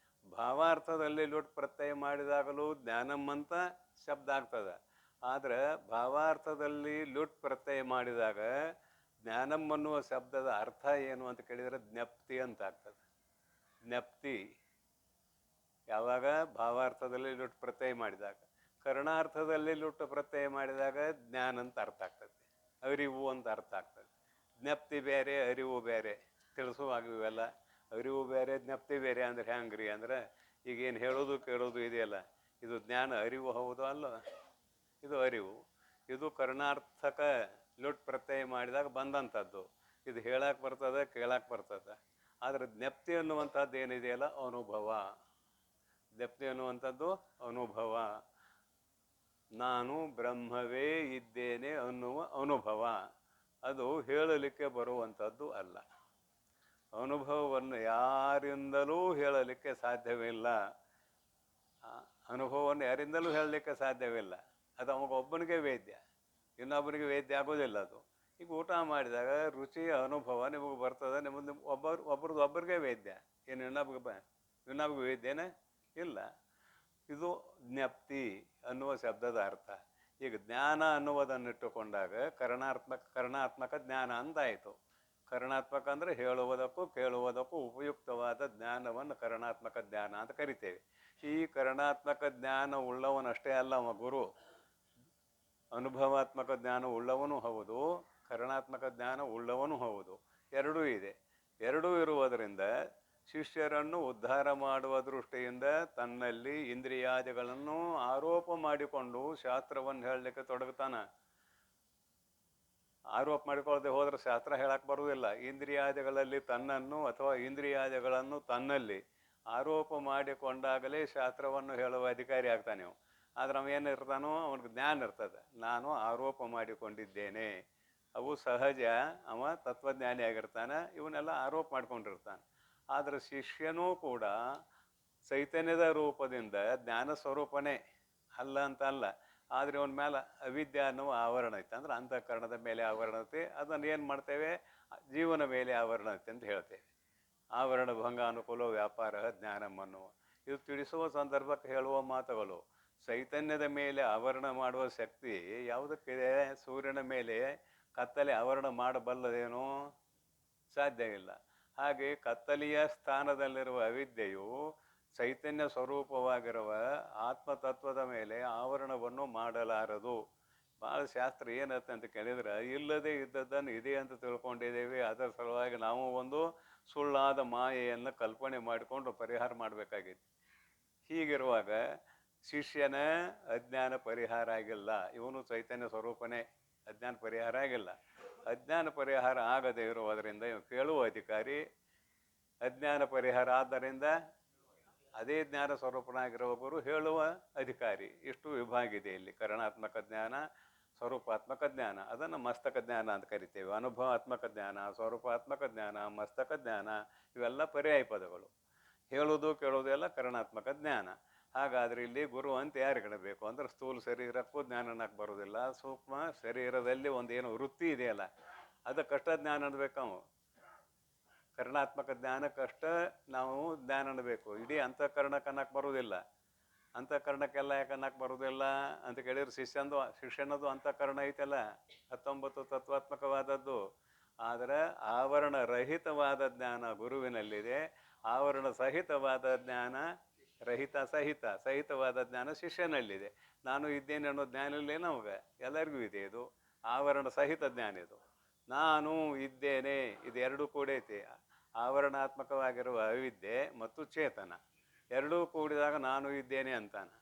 ಭಾವಾರ್ಥದಲ್ಲಿ ಲುಟ್ ಪ್ರತ್ಯಯ ಮಾಡಿದಾಗಲೂ ಜ್ಞಾನಂ ಅಂತ ಶಬ್ದ ಆಗ್ತದೆ. ಆದರೆ ಭಾವಾರ್ಥದಲ್ಲಿ ಲುಟ್ ಪ್ರತ್ಯಯ ಮಾಡಿದಾಗ ಜ್ಞಾನಂ ಅನ್ನುವ ಶಬ್ದದ ಅರ್ಥ ಏನು ಅಂತ ಕೇಳಿದರೆ ಜ್ಞಪ್ತಿ ಅಂತ ಆಗ್ತದೆ. ಜ್ಞಪ್ತಿ ಯಾವಾಗ ಭಾವಾರ್ಥದಲ್ಲಿ ಲುಟ್ ಪ್ರತ್ಯಯ ಮಾಡಿದಾಗ. ಕರ್ಣಾರ್ಥದಲ್ಲಿ ಲುಟ್ ಪ್ರತ್ಯಯ ಮಾಡಿದಾಗ ಜ್ಞಾನ ಅಂತ ಅರ್ಥ ಆಗ್ತದೆ, ಅರಿವು ಅಂತ ಅರ್ಥ ಆಗ್ತದೆ. ಜ್ಞಪ್ತಿ ಬೇರೆ, ಅರಿವು ಬೇರೆ, ತಿಳಿಸುವಾಗ ಇವೆಲ್ಲ. ಅರಿವು ಬೇರೆ, ಜ್ಞಪ್ತಿ ಬೇರೆ ಅಂದ್ರೆ ಹೆಂಗ್ರಿ ಅಂದ್ರೆ, ಈಗೇನು ಹೇಳೋದು ಕೇಳೋದು ಇದೆಯಲ್ಲ, ಇದು ಜ್ಞಾನ, ಅರಿವು ಹೌದು ಅಲ್ಲ? ಇದು ಅರಿವು. ಇದು ಕರ್ಣಾರ್ಥಕ ಲುಟ್ ಪ್ರತ್ಯಯ ಮಾಡಿದಾಗ ಬಂದಂಥದ್ದು. ಇದು ಹೇಳಕ್ಕೆ ಬರ್ತದೆ, ಕೇಳಕ್ಕೆ ಬರ್ತದೆ. ಆದರೆ ಜ್ಞಪ್ತಿ ಅನ್ನುವಂಥದ್ದು ಏನಿದೆಯಲ್ಲ, ಅನುಭವ. ಜ್ಞಪ್ತಿ ಅನ್ನುವಂಥದ್ದು ಅನುಭವ. ನಾನು ಬ್ರಹ್ಮವೇ ಇದ್ದೇನೆ ಅನ್ನುವ ಅನುಭವ. ಅದು ಹೇಳಲಿಕ್ಕೆ ಬರುವಂಥದ್ದು ಅಲ್ಲ. ಅನುಭವವನ್ನು ಯಾರಿಂದಲೂ ಹೇಳಲಿಕ್ಕೆ ಸಾಧ್ಯವಿಲ್ಲ. ಅನುಭವವನ್ನು ಯಾರಿಂದಲೂ ಹೇಳಲಿಕ್ಕೆ ಸಾಧ್ಯವಿಲ್ಲ. ಅದು ಅವಾಗೊಬ್ಬನಿಗೆ ವೇದ್ಯ, ಇನ್ನೊಬ್ಬನಿಗೆ ವೇದ್ಯ ಆಗೋದಿಲ್ಲ ಅದು. ಈಗ ಊಟ ಮಾಡಿದಾಗ ರುಚಿಯ ಅನುಭವ ನಿಮಗೆ ಬರ್ತದೆ, ನಿಮ್ಮದು ಒಬ್ಬರದ್ದು ಒಬ್ಬರಿಗೆ ವೇದ್ಯ. ಏನು ಇನ್ನೊಬ್ಬಗೆ ವೇದ್ಯನೇ ಇಲ್ಲ. ಇದು ಜ್ಞಪ್ತಿ ಅನ್ನುವ ಶಬ್ದದ ಅರ್ಥ. ಈಗ ಜ್ಞಾನ ಅನ್ನುವುದನ್ನಿಟ್ಟುಕೊಂಡಾಗ ಕರ್ಣಾತ್ಮಕ ಜ್ಞಾನ ಅಂತಾಯಿತು. ಕರ್ಣಾತ್ಮಕ ಅಂದರೆ ಹೇಳುವುದಕ್ಕೂ ಕೇಳುವುದಕ್ಕೂ ಉಪಯುಕ್ತವಾದ ಜ್ಞಾನವನ್ನು ಕರ್ಣಾತ್ಮಕ ಜ್ಞಾನ ಅಂತ ಕರಿತೇವೆ. ಈ ಕರ್ಣಾತ್ಮಕ ಜ್ಞಾನ ಉಳ್ಳವನಷ್ಟೇ ಅಲ್ಲ ಅವ ಗುರು. ಅನುಭವಾತ್ಮಕ ಜ್ಞಾನ ಉಳ್ಳವನೂ ಹೌದು, ಕರ್ಣಾತ್ಮಕ ಜ್ಞಾನ ಉಳ್ಳವನೂ ಹೌದು. ಎರಡೂ ಇದೆ. ಎರಡೂ ಇರುವುದರಿಂದ ಶಿಷ್ಯರನ್ನು ಉದ್ಧಾರ ಮಾಡುವ ದೃಷ್ಟಿಯಿಂದ ತನ್ನಲ್ಲಿ ಇಂದ್ರಿಯಾದಿಗಳನ್ನು ಆರೋಪ ಮಾಡಿಕೊಂಡು ಶಾಸ್ತ್ರವನ್ನು ಹೇಳಲಿಕ್ಕೆ ತೊಡಗುತ್ತಾನೆ. ಆರೋಪ ಮಾಡಿಕೊಳ್ಳದೆ ಹೋದ್ರೆ ಶಾಸ್ತ್ರ ಹೇಳಕ್ಕೆ ಬರುವುದಿಲ್ಲ. ಇಂದ್ರಿಯಾದಿಗಳಲ್ಲಿ ತನ್ನನ್ನು ಅಥವಾ ಇಂದ್ರಿಯಾದಿಗಳನ್ನು ತನ್ನಲ್ಲಿ ಆರೋಪ ಮಾಡಿಕೊಂಡಾಗಲೇ ಶಾಸ್ತ್ರವನ್ನು ಹೇಳುವ ಅಧಿಕಾರಿ ಆಗ್ತಾನೆ ಅವ. ಆದ್ರೆ ಅವ ಏನಿರ್ತಾನೋ, ಅವನಿಗೆ ಜ್ಞಾನ ಇರ್ತದೆ, ನಾನು ಆರೋಪ ಮಾಡಿಕೊಂಡಿದ್ದೇನೆ. ಅವು ಸಹಜ, ಅವ ತತ್ವಜ್ಞಾನಿ ಆಗಿರ್ತಾನೆ, ಇವನ್ನೆಲ್ಲ ಆರೋಪ ಮಾಡ್ಕೊಂಡಿರ್ತಾನೆ. ಆದರೆ ಶಿಷ್ಯನೂ ಕೂಡ ಚೈತನ್ಯದ ರೂಪದಿಂದ ಜ್ಞಾನ ಸ್ವರೂಪನೇ ಅಲ್ಲ ಅಂತ ಅಲ್ಲ. ಆದರೆ ಅವನ ಮೇಲೆ ಅವಿದ್ಯೆ ಅನ್ನುವ ಆವರಣ ಐತೆ, ಅಂದ್ರೆ ಅಂತಃಕರಣದ ಮೇಲೆ ಆವರಣ ಐತೆ. ಅದನ್ನು ಏನು ಮಾಡ್ತೇವೆ, ಜೀವನ ಮೇಲೆ ಆವರಣ ಐತೆ ಅಂತ ಹೇಳ್ತೇವೆ. ಆವರಣ ಭಂಗ ಅನುಕೂಲ ವ್ಯಾಪಾರ ಜ್ಞಾನಂ ಅನ್ನುವ ಇದು ತಿಳಿಸುವ ಸಂದರ್ಭಕ್ಕೆ ಹೇಳುವ ಮಾತುಗಳು. ಚೈತನ್ಯದ ಮೇಲೆ ಆವರಣ ಮಾಡುವ ಶಕ್ತಿ ಯಾವುದಕ್ಕಿದೆ? ಸೂರ್ಯನ ಮೇಲೆ ಕತ್ತಲೆ ಆವರಣ ಮಾಡಬಲ್ಲದೇನೋ? ಸಾಧ್ಯವಿಲ್ಲ. ಹಾಗೆ ಕತ್ತಲೆಯ ಸ್ಥಾನದಲ್ಲಿರುವ ಅವಿದ್ಯೆಯು ಚೈತನ್ಯ ಸ್ವರೂಪವಾಗಿರುವ ಆತ್ಮತತ್ವದ ಮೇಲೆ ಆವರಣವನ್ನು ಮಾಡಲಾರದು. ಭಾಳ ಶಾಸ್ತ್ರ ಏನತ್ತೆ ಅಂತ ಕೇಳಿದ್ರೆ, ಇಲ್ಲದೆ ಇದ್ದದ್ದನ್ನು ಇದೆ ಅಂತ ತಿಳ್ಕೊಂಡಿದ್ದೇವೆ. ಅದರ ಸಲುವಾಗಿ ನಾವು ಒಂದು ಸುಳ್ಳಾದ ಮಾಯೆಯನ್ನು ಕಲ್ಪನೆ ಮಾಡಿಕೊಂಡು ಪರಿಹಾರ ಮಾಡಬೇಕಾಗಿತ್ತು. ಹೀಗಿರುವಾಗ ಶಿಷ್ಯನ ಅಜ್ಞಾನ ಪರಿಹಾರ ಆಗಿಲ್ಲ. ಇವನು ಚೈತನ್ಯ ಸ್ವರೂಪನೇ, ಅಜ್ಞಾನ ಪರಿಹಾರ ಆಗಿಲ್ಲ. ಅಜ್ಞಾನ ಪರಿಹಾರ ಆಗದೆ ಇರುವುದರಿಂದ ಇವು ಕೇಳುವ ಅಧಿಕಾರಿ, ಅಜ್ಞಾನ ಪರಿಹಾರ ಆದ್ದರಿಂದ ಅದೇ ಜ್ಞಾನ ಸ್ವರೂಪನಾಗಿರುವ ಗುರು ಹೇಳುವ ಅಧಿಕಾರಿ. ಇಷ್ಟು ವಿಭಾಗ ಇದೆ ಇಲ್ಲಿ. ಕರಣಾತ್ಮಕ ಜ್ಞಾನ, ಸ್ವರೂಪಾತ್ಮಕ ಜ್ಞಾನ, ಅದನ್ನು ಮಸ್ತಕ ಜ್ಞಾನ ಅಂತ ಕರಿತೇವೆ. ಅನುಭವಾತ್ಮಕ ಜ್ಞಾನ, ಸ್ವರೂಪಾತ್ಮಕ ಜ್ಞಾನ, ಮಸ್ತಕ ಜ್ಞಾನ, ಇವೆಲ್ಲ ಪರ್ಯಾಯ ಪದಗಳು. ಹೇಳೋದು ಕೇಳೋದು ಎಲ್ಲ ಕರಣಾತ್ಮಕ ಜ್ಞಾನ. ಹಾಗಾದರೆ ಇಲ್ಲಿ ಗುರು ಅಂತ ಯಾರಿಗೆ ಬೇಕು ಅಂದ್ರೆ ಸ್ಥೂಲ ಶರೀರಕ್ಕೂ ಜ್ಞಾನ ಅನ್ನಕ್ಕೆ ಬರೋದಿಲ್ಲ. ಸೂಕ್ಷ್ಮ ಶರೀರದಲ್ಲಿ ಒಂದೇನು ವೃತ್ತಿ ಇದೆಯಲ್ಲ, ಅದಕ್ಕಷ್ಟ ಜ್ಞಾನ ಅನ್ಬೇಕು. ನಾವು ಕರ್ಣಾತ್ಮಕ ಜ್ಞಾನಕ್ಕಷ್ಟ ನಾವು ಜ್ಞಾನ ಅನ್ಬೇಕು. ಇಡೀ ಅಂತಃಕರಣಕ್ಕೆ ಅನ್ನಕ್ಕೆ ಬರೋದಿಲ್ಲ. ಅಂತಃಕರಣಕ್ಕೆಲ್ಲ ಯಾಕೆ ಅನ್ನಕ್ಕೆ ಬರೋದಿಲ್ಲ ಅಂತ ಕೇಳಿದ್ರೆ, ಶಿಷ್ಯನದು ಅಂತಃಕರಣ ಐತಲ್ಲ, 19 ತತ್ವಾತ್ಮಕವಾದದ್ದು. ಆದರೆ ಆವರಣ ರಹಿತವಾದ ಜ್ಞಾನ ಗುರುವಿನಲ್ಲಿದೆ, ಆವರಣ ಸಹಿತವಾದ ಜ್ಞಾನ ಸಹಿತವಾದ ಜ್ಞಾನ ಶಿಷ್ಯನಲ್ಲಿದೆ. ನಾನು ಇದ್ದೇನೆ ಅನ್ನೋ ಜ್ಞಾನ ಇಲ್ಲೇ ನಮಗೆ ಎಲ್ಲರಿಗೂ ಇದೆ. ಇದು ಆವರಣ ಸಹಿತ ಜ್ಞಾನ. ಇದು ನಾನು ಇದ್ದೇನೆ, ಇದು ಎರಡೂ ಕೂಡ ಐತಿ. ಆವರಣಾತ್ಮಕವಾಗಿರುವ ಅವಿದ್ಯೆ ಮತ್ತು ಚೇತನ ಎರಡೂ ಕೂಡಿದಾಗ ನಾನು ಇದ್ದೇನೆ ಅಂತಾನೆ.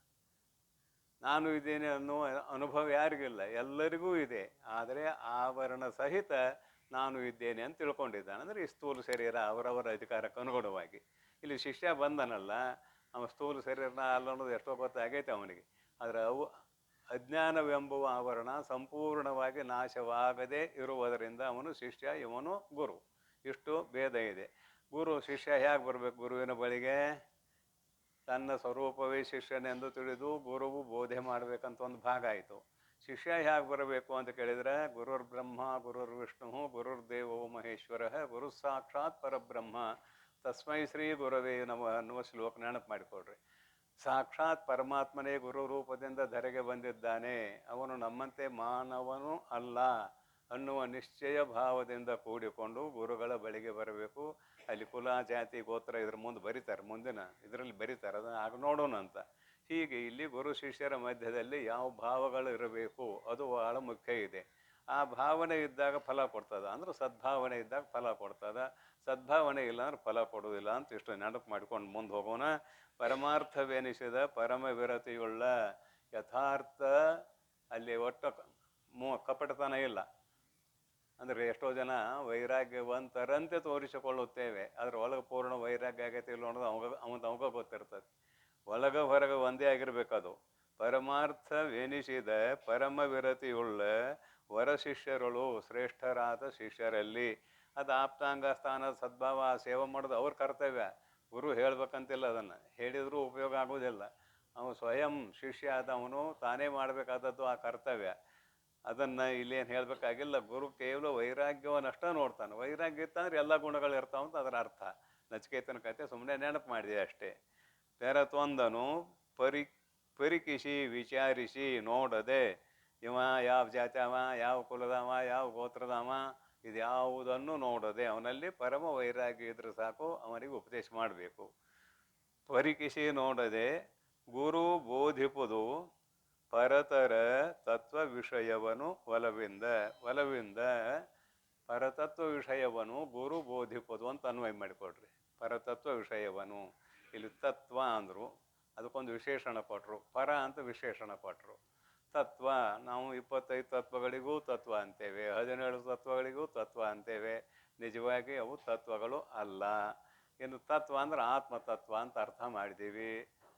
ನಾನು ಇದ್ದೇನೆ ಅನ್ನೋ ಅನುಭವ ಯಾರಿಗಿಲ್ಲ, ಎಲ್ಲರಿಗೂ ಇದೆ. ಆದರೆ ಆವರಣ ಸಹಿತ ನಾನು ಇದ್ದೇನೆ ಅಂತ ತಿಳ್ಕೊಂಡಿದ್ದಾನೆ. ಅಂದರೆ ಈ ಸ್ಥೂಲ ಶರೀರ ಅವರವರ ಅಧಿಕಾರಕ್ಕೆ ಅನುಗುಣವಾಗಿ. ಇಲ್ಲಿ ಶಿಷ್ಯ ಬಂದನಲ್ಲ, ಅವ ಸ್ಥೂಲ ಶರೀರನ ಅಲ್ಲ ಅನ್ನೋದು ಎಷ್ಟೋ ಗೊತ್ತಾಗೈತೆ ಅವನಿಗೆ. ಆದರೆ ಅಜ್ಞಾನವೆಂಬುವ ಆವರಣ ಸಂಪೂರ್ಣವಾಗಿ ನಾಶವಾಗದೇ ಇರುವುದರಿಂದ ಅವನು ಶಿಷ್ಯ, ಇವನು ಗುರು. ಇಷ್ಟು ಭೇದ ಇದೆ. ಗುರು ಶಿಷ್ಯ ಹೇಗೆ ಬರಬೇಕು ಗುರುವಿನ ಬಳಿಗೆ? ತನ್ನ ಸ್ವರೂಪವೇ ಶಿಷ್ಯನೆಂದು ತಿಳಿದು ಗುರುವು ಬೋಧೆ ಮಾಡಬೇಕಂತ ಒಂದು ಭಾಗ ಆಯಿತು. ಶಿಷ್ಯ ಹೇಗೆ ಬರಬೇಕು ಅಂತ ಕೇಳಿದರೆ, ಗುರುರ್ ಬ್ರಹ್ಮ ಗುರುರ್ ವಿಷ್ಣು ಗುರುರ್ ದೇವೋ ಮಹೇಶ್ವರ ಗುರು ಸಾಕ್ಷಾತ್ ಪರಬ್ರಹ್ಮ ತಸ್ಮೈ ಶ್ರೀ ಗುರವೇ ನಮಃ ಅನ್ನುವ ಶ್ಲೋಕ ನೆನಪು ಮಾಡಿಕೊಡ್ರಿ. ಸಾಕ್ಷಾತ್ ಪರಮಾತ್ಮನೇ ಗುರು ರೂಪದಿಂದ ಧರೆಗೆ ಬಂದಿದ್ದಾನೆ. ಅವನು ನಮ್ಮಂತೆ ಮಾನವನು ಅಲ್ಲ ಅನ್ನುವ ನಿಶ್ಚಯ ಭಾವದಿಂದ ಕೂಡಿಕೊಂಡು ಗುರುಗಳ ಬಳಿಗೆ ಬರಬೇಕು. ಅಲ್ಲಿ ಕುಲ ಜಾತಿ ಗೋತ್ರ ಇದ್ರ ಮುಂದೆ ಬರೀತಾರೆ, ಮುಂದಿನ ಇದರಲ್ಲಿ ಬರೀತಾರೆ, ಅದನ್ನು ಆಗ ನೋಡೋಣ ಅಂತ. ಹೀಗೆ ಇಲ್ಲಿ ಗುರು ಶಿಷ್ಯರ ಮಧ್ಯದಲ್ಲಿ ಯಾವ ಭಾವಗಳು ಇರಬೇಕು ಅದು ಭಾಳ ಮುಖ್ಯ ಇದೆ. ಆ ಭಾವನೆ ಇದ್ದಾಗ ಫಲ ಕೊಡ್ತದೆ. ಅಂದ್ರೆ ಸದ್ಭಾವನೆ ಇದ್ದಾಗ ಫಲ ಕೊಡ್ತದೆ, ಸದ್ಭಾವನೆ ಇಲ್ಲ ಅಂದ್ರೆ ಫಲ ಕೊಡುವುದಿಲ್ಲ ಅಂತ ಇಷ್ಟು ನೆನಪು ಮಾಡ್ಕೊಂಡು ಮುಂದೆ ಹೋಗೋಣ. ಪರಮಾರ್ಥವೆನಿಸಿದ ಪರಮ ವಿರತಿಯುಳ್ಳ ಯಥಾರ್ಥ, ಅಲ್ಲಿ ಒಟ್ಟು ಕಪಟತನ ಇಲ್ಲ. ಅಂದರೆ ಎಷ್ಟೋ ಜನ ವೈರಾಗ್ಯವಂತರಂತೆ ತೋರಿಸಿಕೊಳ್ಳುತ್ತೇವೆ, ಆದರೆ ಒಳಗೆ ಪೂರ್ಣ ವೈರಾಗ್ಯ ಆಗೈತೆ ಇಲ್ಲ ಅನ್ನೋದು ಅವಾಗ ಗೊತ್ತಿರ್ತದೆ. ಒಳಗ ಹೊರಗೆ ಒಂದೇ ಆಗಿರ್ಬೇಕದು. ಪರಮಾರ್ಥವೆನಿಸಿದ ಪರಮ ವಿರತಿಯುಳ್ಳ ವರ ಶಿಷ್ಯರುಳು ಶ್ರೇಷ್ಠರಾದ ಶಿಷ್ಯರಲ್ಲಿ. ಅದು ಆಪ್ತಾಂಗ ಸ್ಥಾನ ಸದ್ಭಾವ ಸೇವೆ ಮಾಡೋದು ಅವ್ರ ಕರ್ತವ್ಯ. ಗುರು ಹೇಳ್ಬೇಕಂತಿಲ್ಲ, ಅದನ್ನು ಹೇಳಿದರೂ ಉಪಯೋಗ ಆಗೋದಿಲ್ಲ. ಅವನು ಸ್ವಯಂ ಶಿಷ್ಯ ಆದವನು ತಾನೇ ಮಾಡಬೇಕಾದದ್ದು ಆ ಕರ್ತವ್ಯ. ಅದನ್ನು ಇಲ್ಲೇನು ಹೇಳಬೇಕಾಗಿಲ್ಲ. ಗುರು ಕೇವಲ ವೈರಾಗ್ಯವನ್ನಷ್ಟ ನೋಡ್ತಾನೆ. ವೈರಾಗ್ಯ ಇತ್ತಂದ್ರೆ ಎಲ್ಲ ಗುಣಗಳು ಇರ್ತಾವಂತ ಅದರ ಅರ್ಥ. ನಚಿಕೇತನ ಕತೆ ಸುಮ್ಮನೆ ನೆನಪು ಮಾಡಿದೆ ಅಷ್ಟೇ. ತೆರತೊಂದನು ಪರಿಕಿಸಿ ವಿಚಾರಿಸಿ ನೋಡದೆ, ಇವ ಯಾವ ಜಾತಿಯವ, ಯಾವ ಕುಲದವ, ಯಾವ ಗೋತ್ರದವ, ಇದು ಯಾವುದನ್ನು ನೋಡದೆ ಅವನಲ್ಲಿ ಪರಮ ವೈರಾಗ್ಯ ಇದ್ರೆ ಸಾಕು, ಅವನಿಗೆ ಉಪದೇಶ ಮಾಡಬೇಕು. ಪರಿಕಿಸಿ ನೋಡದೆ ಗುರು ಬೋಧಿಪುದು ಪರತರ ತತ್ವ ವಿಷಯವನ್ನು ಒಲವಿಂದ ಪರತತ್ವ ವಿಷಯವನ್ನು ಗುರು ಬೋಧಿಪುದು ಅಂತ ಅನ್ವಯ ಮಾಡಿಕೊಡ್ರಿ. ಪರತತ್ವ ವಿಷಯವನ್ನು, ಇಲ್ಲಿ ತತ್ವ ಅಂದರು, ಅದಕ್ಕೊಂದು ವಿಶೇಷಣ ಕೊಟ್ಟರು. ಪರ ಅಂತ ವಿಶೇಷಣ ಕೊಟ್ಟರು. ತತ್ವ, ನಾವು 25 ತತ್ವಗಳಿಗೂ ತತ್ವ ಅಂತೇವೆ, 17 ತತ್ವಗಳಿಗೂ ತತ್ವ ಅಂತೇವೆ. ನಿಜವಾಗಿ ಅವು ತತ್ವಗಳು ಅಲ್ಲ. ಇನ್ನು ತತ್ವ ಅಂದ್ರೆ ಆತ್ಮತತ್ವ ಅಂತ ಅರ್ಥ ಮಾಡಿದ್ದೀವಿ.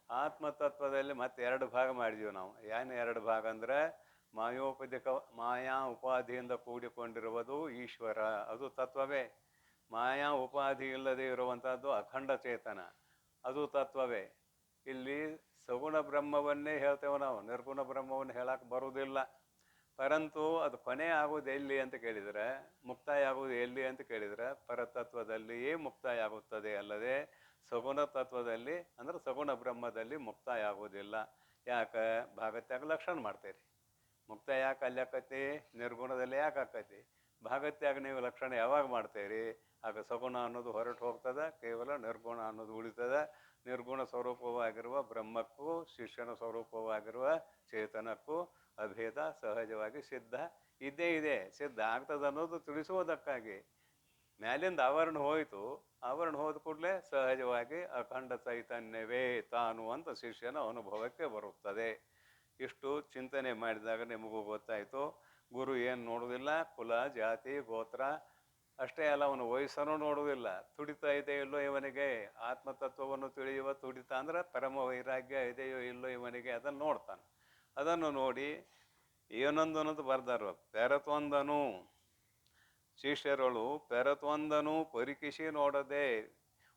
ಆತ್ಮತತ್ವದಲ್ಲಿ ಮತ್ತೆ 2 ಭಾಗ ಮಾಡಿದ್ದೀವಿ ನಾವು. ಏನು 2 ಭಾಗ ಅಂದರೆ, ಮಾಯಾ ಉಪಾಧಿಯಿಂದ ಕೂಡಿಕೊಂಡಿರುವುದು ಈಶ್ವರ, ಅದು ತತ್ವವೇ. ಮಾಯಾ ಉಪಾಧಿ ಇಲ್ಲದೆ ಇರುವಂಥದ್ದು ಅಖಂಡ ಚೇತನ, ಅದು ತತ್ವವೇ. ಇಲ್ಲಿ ಸಗುಣ ಬ್ರಹ್ಮವನ್ನೇ ಹೇಳ್ತೇವೆ ನಾವು, ನಿರ್ಗುಣ ಬ್ರಹ್ಮವನ್ನು ಹೇಳಕ್ಕೆ ಬರುವುದಿಲ್ಲ. ಪರಂತು ಅದು ಕೊನೆ ಆಗೋದು ಎಲ್ಲಿ ಅಂತ ಕೇಳಿದರೆ, ಮುಕ್ತಾಯ ಆಗೋದು ಎಲ್ಲಿ ಅಂತ ಕೇಳಿದರೆ, ಪರತತ್ವದಲ್ಲಿಯೇ ಮುಕ್ತಾಯ ಆಗುತ್ತದೆ, ಅಲ್ಲದೆ ಸಗುಣ ತತ್ವದಲ್ಲಿ ಅಂದ್ರೆ ಸಗುಣ ಬ್ರಹ್ಮದಲ್ಲಿ ಮುಕ್ತಾಯ ಆಗೋದಿಲ್ಲ. ಯಾಕೆ? ಭಾಗತ್ಯಾಗ ಲಕ್ಷಣ ಮಾಡ್ತೀರಿ. ಮುಕ್ತಾಯ ಯಾಕೆ ಅಲ್ಲಿ ಆಕತಿ? ನಿರ್ಗುಣದಲ್ಲಿ ಯಾಕೆ ಆಕತಿ? ಭಾಗತ್ಯಾಗ ನೀವು ಲಕ್ಷಣ ಯಾವಾಗ ಮಾಡ್ತೀರಿ? ಆಗ ಸಗುಣ ಅನ್ನೋದು ಹೊರಟು ಹೋಗ್ತದೆ, ಕೇವಲ ನಿರ್ಗುಣ ಅನ್ನೋದು ಉಳಿತದೆ. ನಿರ್ಗುಣ ಸ್ವರೂಪವಾಗಿರುವ ಬ್ರಹ್ಮಕ್ಕೂ ಶಿಷ್ಯನ ಸ್ವರೂಪವಾಗಿರುವ ಚೇತನಕ್ಕೂ ಅಭೇದ ಸಹಜವಾಗಿ ಸಿದ್ಧ ಇದ್ದೇ ಇದೆ, ಸಿದ್ಧ ಆಗ್ತದೆ ಅನ್ನೋದು ತಿಳಿಸುವುದಕ್ಕಾಗಿ. ಮ್ಯಾಲಿಂದ ಆವರಣ ಹೋಯಿತು, ಆವರಣ ಹೋದ ಕೂಡಲೇ ಸಹಜವಾಗಿ ಅಖಂಡ ಚೈತನ್ಯವೇ ತಾನು ಅಂತ ಶಿಷ್ಯನ ಅನುಭವಕ್ಕೆ ಬರುತ್ತದೆ. ಇಷ್ಟು ಚಿಂತನೆ ಮಾಡಿದಾಗ ನಿಮಗೂ ಗೊತ್ತಾಯಿತು, ಗುರು ಏನು ನೋಡುವುದಿಲ್ಲ, ಕುಲ ಜಾತಿ ಗೋತ್ರ ಅಷ್ಟೇ ಅಲ್ಲ, ಅವನು ವಯಸ್ಸನ್ನು ನೋಡುವುದಿಲ್ಲ. ತುಡಿತಾ ಇದೆ ಇಲ್ಲೋ ಇವನಿಗೆ ಆತ್ಮತತ್ವವನ್ನು ತಿಳಿಯುವ ತುಡಿತ ಅಂದ್ರೆ ಪರಮ ವೈರಾಗ್ಯ ಇದೆಯೋ ಇಲ್ಲೋ ಇವನಿಗೆ, ಅದನ್ನು ನೋಡ್ತಾನೆ. ಅದನ್ನು ನೋಡಿ ಏನೊಂದು ಅನ್ನೋದು ಬರ್ದಾರು, ಪೆರತೊಂದನು ಶಿಷ್ಯರಳು ಪೆರತೊಂದನು ಪರಿಕಿಸಿ ನೋಡದೆ,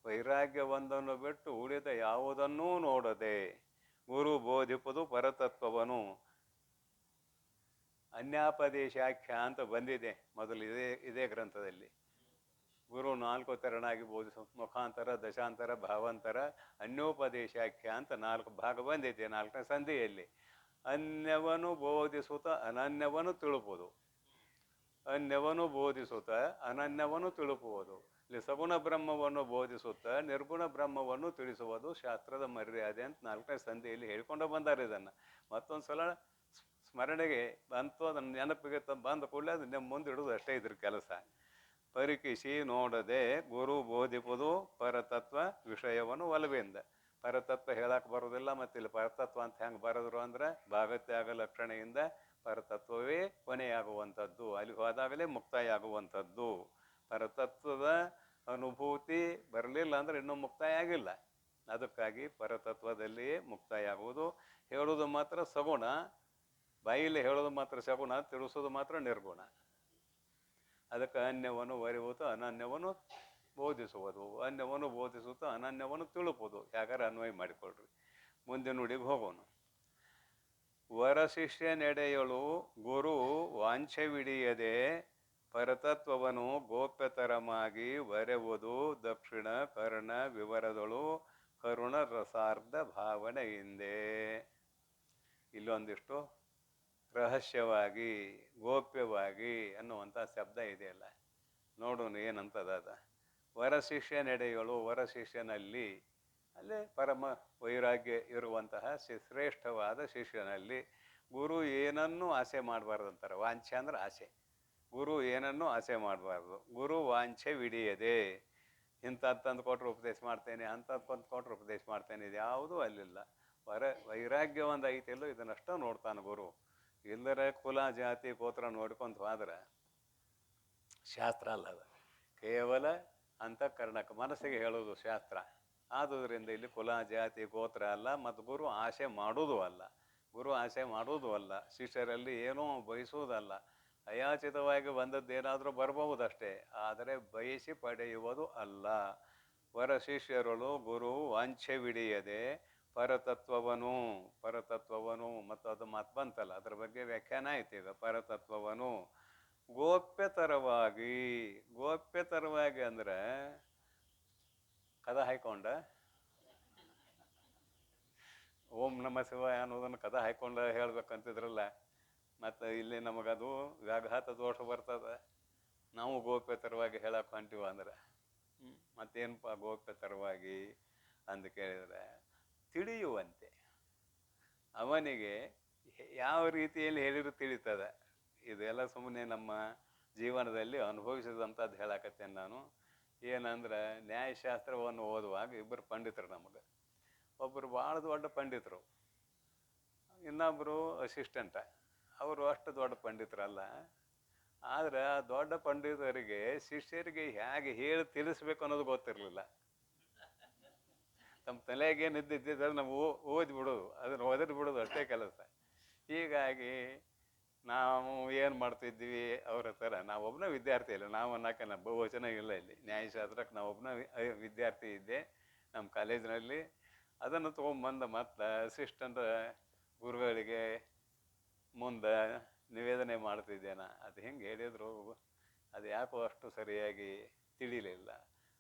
ವೈರಾಗ್ಯವೊಂದನ್ನು ಬಿಟ್ಟು ಉಳಿದ ಯಾವುದನ್ನೂ ನೋಡದೆ ಗುರು ಬೋಧಿಪುದು ಪರತತ್ವವನು. ಅನ್ಯಾಪದೇಶಾಖ್ಯ ಅಂತ ಬಂದಿದೆ ಮೊದಲು ಇದೇ ಗ್ರಂಥದಲ್ಲಿ. ಗುರು 4 ತೆರನಾಗಿ ಬೋಧಿಸು, ಮುಖಾಂತರ, ದಶಾಂತರ, ಭಾವಾಂತರ, ಅನ್ಯೋಪದೇಶಾಖ್ಯ ಅಂತ 4 ಭಾಗ ಬಂದಿದೆ 4ನೇ ಸಂಧಿಯಲ್ಲಿ. ಅನ್ಯವನು ಬೋಧಿಸುತ್ತ ಅನನ್ಯವನ್ನು ತಿಳುಪುವುದು, ಅನ್ಯವನು ಬೋಧಿಸುತ್ತ ಅನನ್ಯವನ್ನು ತಿಳುಪುವುದು. ಇಲ್ಲಿ ಸಗುಣ ಬ್ರಹ್ಮವನ್ನು ಬೋಧಿಸುತ್ತ ನಿರ್ಗುಣ ಬ್ರಹ್ಮವನ್ನು ತಿಳಿಸುವುದು ಶಾಸ್ತ್ರದ ಮರ್ಯಾದೆ ಅಂತ 4ನೇ ಸಂಧಿಯಲ್ಲಿ ಹೇಳ್ಕೊಂಡು ಬಂದಾರೆ. ಇದನ್ನು ಮತ್ತೊಂದು ಸಲ ಸ್ಮರಣೆಗೆ ಬಂತು, ಅದನ್ನು ನೆನಪಿಗೆ ಬಂದ ಕೂಡಲೇ ಅದನ್ನ ಮುಂದಿಡುವುದು ಅಷ್ಟೇ ಇದ್ರ ಕೆಲಸ. ಪರಿಕಿಸಿ ನೋಡದೆ ಗುರು ಬೋಧಿಪುದು ಪರತತ್ವ ವಿಷಯವನ್ನು ಒಲವಿಂದ. ಪರತತ್ವ ಹೇಳಕ್ಕೆ ಬರೋದಿಲ್ಲ, ಮತ್ತು ಇಲ್ಲಿ ಪರತತ್ವ ಅಂತ ಹೆಂಗೆ ಬರೆದ್ರು ಅಂದರೆ ಭಾಗತ್ಯಾಗ ಲಕ್ಷಣೆಯಿಂದ ಪರತತ್ವವೇ ಕೊನೆಯಾಗುವಂಥದ್ದು, ಅಲ್ಲಿ ಹೋದಾಗಲೇ ಮುಕ್ತಾಯ ಆಗುವಂಥದ್ದು. ಪರತತ್ವದ ಅನುಭೂತಿ ಬರಲಿಲ್ಲ ಅಂದರೆ ಇನ್ನೂ ಮುಕ್ತಾಯ ಆಗಿಲ್ಲ. ಅದಕ್ಕಾಗಿ ಪರತತ್ವದಲ್ಲಿಯೇ ಮುಕ್ತಾಯ ಆಗುವುದು. ಹೇಳೋದು ಮಾತ್ರ ಸಗುಣ, ಬಾಯಿಲಿ ಹೇಳೋದು ಮಾತ್ರ ಸಗುಣ, ತಿಳಿಸೋದು ಮಾತ್ರ ನಿರ್ಗುಣ. ಅದಕ್ಕೆ ಅನ್ಯವನ್ನು ಅರಿವುದು, ಅನನ್ಯವನ್ನು ಬೋಧಿಸುವುದು, ಅನ್ಯವನ್ನು ಬೋಧಿಸುವುದು, ಅನನ್ಯವನ್ನು ತಿಳುಪುವುದು. ಯಾಕಂದ್ರೆ ಅನ್ವಯ ಮಾಡಿಕೊಳ್ರಿ. ಮುಂದೆ ನುಡಿಗೆ ಹೋಗೋಣ. ವರಶಿಷ್ಯ ನೆಡೆಯಳು ಗುರು ವಾಂಛವಿಡಿಯದೆ ಪರತತ್ವವನ್ನು ಗೋಪ್ಯತರಮಾಗಿ ವರೆವುದು ದಕ್ಷಿಣ ಕರ್ಣ ವಿವರದಳು ಕರುಣ ರಸಾರ್ಧ ಭಾವನೆಯಿಂದೆ. ಇಲ್ಲೊಂದಿಷ್ಟು ರಹಸ್ಯವಾಗಿ ಗೋಪ್ಯವಾಗಿ ಅನ್ನುವಂಥ ಶಬ್ದ ಇದೆಯಲ್ಲ, ನೋಡೋಣ ಏನಂತದ. ವರಶಿಷ್ಯ ನಡೆಯಲು, ವರಶಿಷ್ಯನಲ್ಲಿ ಅಲ್ಲೇ ಪರಮ ವೈರಾಗ್ಯ ಇರುವಂತಹ ಶ್ರೇಷ್ಠವಾದ ಶಿಷ್ಯನಲ್ಲಿ ಗುರು ಏನನ್ನೂ ಆಸೆ ಮಾಡಬಾರ್ದಂತಾರೆ. ವಾಂಛೆ ಅಂದ್ರೆ ಆಸೆ. ಗುರು ಏನನ್ನೂ ಆಸೆ ಮಾಡಬಾರ್ದು. ಗುರು ವಾಂಛೆ ವಿಡಿಯದೆ, ಇಂಥದ್ದು ತಂದು ಕೊಟ್ಟರು ಉಪದೇಶ ಮಾಡ್ತೇನೆ, ಅಂಥದ್ದು ಕೊಟ್ಟರು ಉಪದೇಶ ಮಾಡ್ತೇನೆ, ಇದು ಯಾವುದೂ ಅಲ್ಲಿಲ್ಲ. ವೈರಾಗ್ಯ ಒಂದು ಐತಿಲ್ಲೋ ಇದನ್ನಷ್ಟ ನೋಡ್ತಾನೆ ಗುರು. ಇಲ್ಲರೆ ಕುಲ ಜಾತಿ ಗೋತ್ರ ನೋಡ್ಕೊಂತ ಹೋದ್ರೆ ಶಾಸ್ತ್ರ ಅಲ್ಲ, ಅದು ಕೇವಲ ಅಂತಃಕರಣಕ್ಕೆ ಮನಸ್ಸಿಗೆ ಹೇಳೋದು ಶಾಸ್ತ್ರ. ಆದುದರಿಂದ ಇಲ್ಲಿ ಕುಲ ಜಾತಿ ಗೋತ್ರ ಅಲ್ಲ, ಮತ್ತು ಗುರು ಆಸೆ ಮಾಡೋದು ಅಲ್ಲ. ಗುರು ಆಸೆ ಮಾಡೋದು ಅಲ್ಲ, ಶಿಷ್ಯರಲ್ಲಿ ಏನೋ ಬಯಸುವುದಲ್ಲ. ಅಯಾಚಿತವಾಗಿ ಬಂದದ್ದು ಏನಾದರೂ ಬರಬಹುದಷ್ಟೇ, ಆದರೆ ಬಯಸಿ ಪಡೆಯುವುದು ಅಲ್ಲ. ವರ ಶಿಷ್ಯರಳು ಗುರು ವಾಂಛೆವಿಡಿಯದೆ ಪರತತ್ವವನು, ಪರತತ್ವವನು ಮತ್ತು ಅದು ಮಾತು ಬಂತಲ್ಲ, ಅದ್ರ ಬಗ್ಗೆ ವ್ಯಾಖ್ಯಾನ ಆಯ್ತು ಈಗ. ಪರತತ್ವವನು ಗೋಪ್ಯತರವಾಗಿ, ಗೋಪ್ಯತರವಾಗಿ ಅಂದ್ರೆ ಕದ ಹಾಯ್ಕೊಂಡ ಓಂ ನಮ ಶಿವಾಯ ಅನ್ನೋದನ್ನು ಕದ ಹಾಯ್ಕೊಂಡು ಹೇಳ್ಬೇಕಂತಿದ್ರಲ್ಲ, ಮತ್ತು ಇಲ್ಲಿ ನಮಗದು ವ್ಯಾಘಾತ ದೋಷ ಬರ್ತದೆ. ನಾವು ಗೋಪ್ಯತರವಾಗಿ ಹೇಳಕ್ಕೆ ಹೊಂಟಿವ ಅಂದ್ರೆ ಮತ್ತೇನಪ್ಪ ಗೋಪ್ಯತರವಾಗಿ ಅಂತ ಕೇಳಿದರೆ, ತಿಳಿಯುವಂತೆ ಅವನಿಗೆ ಯಾವ ರೀತಿಯಲ್ಲಿ ಹೇಳಿದ್ರು ತಿಳಿತದೆ. ಇದೆಲ್ಲ ಸುಮ್ಮನೆ ನಮ್ಮ ಜೀವನದಲ್ಲಿ ಅನುಭವಿಸಿದಂಥದ್ದು ಹೇಳಕತ್ತೇನೆ ನಾನು. ಏನಂದ್ರೆ ನ್ಯಾಯಶಾಸ್ತ್ರವನ್ನು ಓದುವಾಗ ಇಬ್ಬರು ಪಂಡಿತರು ನಮಗೆ. ಒಬ್ಬರು ಭಾಳ ದೊಡ್ಡ ಪಂಡಿತರು, ಇನ್ನೊಬ್ಬರು ಅಸಿಸ್ಟೆಂಟ. ಅವರು ಅಷ್ಟು ದೊಡ್ಡ ಪಂಡಿತರಲ್ಲ, ಆದರೆ ಆ ದೊಡ್ಡ ಪಂಡಿತರಿಗೆ ಶಿಷ್ಯರಿಗೆ ಹೇಗೆ ಹೇಳಿ ತಿಳಿಸ್ಬೇಕು ಅನ್ನೋದು ಗೊತ್ತಿರಲಿಲ್ಲ. ನಮ್ಮ ತಲೆಗೇನು ಇದ್ದಿದ್ದರೆ ನಾವು ಓದಿ ಬಿಡೋದು, ಅದನ್ನು ಓದಿ ಬಿಡೋದು ಅಷ್ಟೇ ಕೆಲಸ. ಹೀಗಾಗಿ ನಾವು ಏನು ಮಾಡ್ತಿದ್ವಿ ಅವರ ಥರ. ನಾವೊಬ್ಬನ ವಿದ್ಯಾರ್ಥಿ ಇಲ್ಲ, ನಾವು ಅನ್ನೋಕೆ ಬಹುವಚನ ಇಲ್ಲ ಇಲ್ಲಿ. ನ್ಯಾಯಶಾಸ್ತ್ರಕ್ಕೆ ನಾವೊಬ್ಬನ ವಿದ್ಯಾರ್ಥಿ ಇದ್ದೆ ನಮ್ಮ ಕಾಲೇಜಿನಲ್ಲಿ. ಅದನ್ನು ತೊಗೊಂಬಂದ ಮತ್ತು ಅಸಿಸ್ಟೆಂಟ್ ಗುರುಗಳಿಗೆ ಮುಂದೆ ನಿವೇದನೆ ಮಾಡ್ತಿದ್ದೇನೆ. ಅದು ಹೆಂಗೆ ಹೇಳಿದ್ರು ಅದು ಯಾಕೋ ಅಷ್ಟು ಸರಿಯಾಗಿ ತಿಳಿಲಿಲ್ಲ.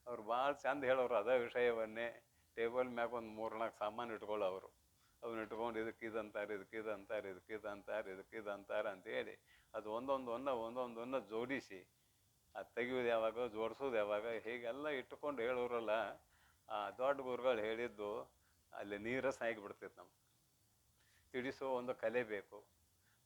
ಅವ್ರು ಭಾಳ ಚಂದ ಹೇಳೋರು ಅದೇ ವಿಷಯವನ್ನೇ. ಟೇಬಲ್ ಮ್ಯಾಗ ಒಂದು 3-4 ಸಾಮಾನು ಇಟ್ಕೊಳ್ಳೋರು. ಅವನ್ನ ಇಟ್ಕೊಂಡು ಇದಕ್ಕಿದಂತಾರೆ, ಇದಕ್ಕಿದಂತಾರೆ, ಇದಕ್ಕಿದಂತಾರೆ, ಇದಕ್ಕಿದಂತಾರೆ ಅಂತೇಳಿ ಅದು ಒಂದೊಂದನ್ನು ಜೋಡಿಸಿ ಅದು ತೆಗೆಯೋದು ಯಾವಾಗ, ಜೋಡಿಸೋದು ಯಾವಾಗ, ಹೀಗೆಲ್ಲ ಇಟ್ಟುಕೊಂಡು ಹೇಳೋರಲ್ಲ. ಆ ದೊಡ್ಡ ಗುರುಗಳು ಹೇಳಿದ್ದು ಅಲ್ಲಿ ನೀರಸ ಆಗಿಬಿಡ್ತೈತೆ. ನಮ್ಗೆ ತಿಳಿಸೋ ಒಂದು ಕಲೆ ಬೇಕು.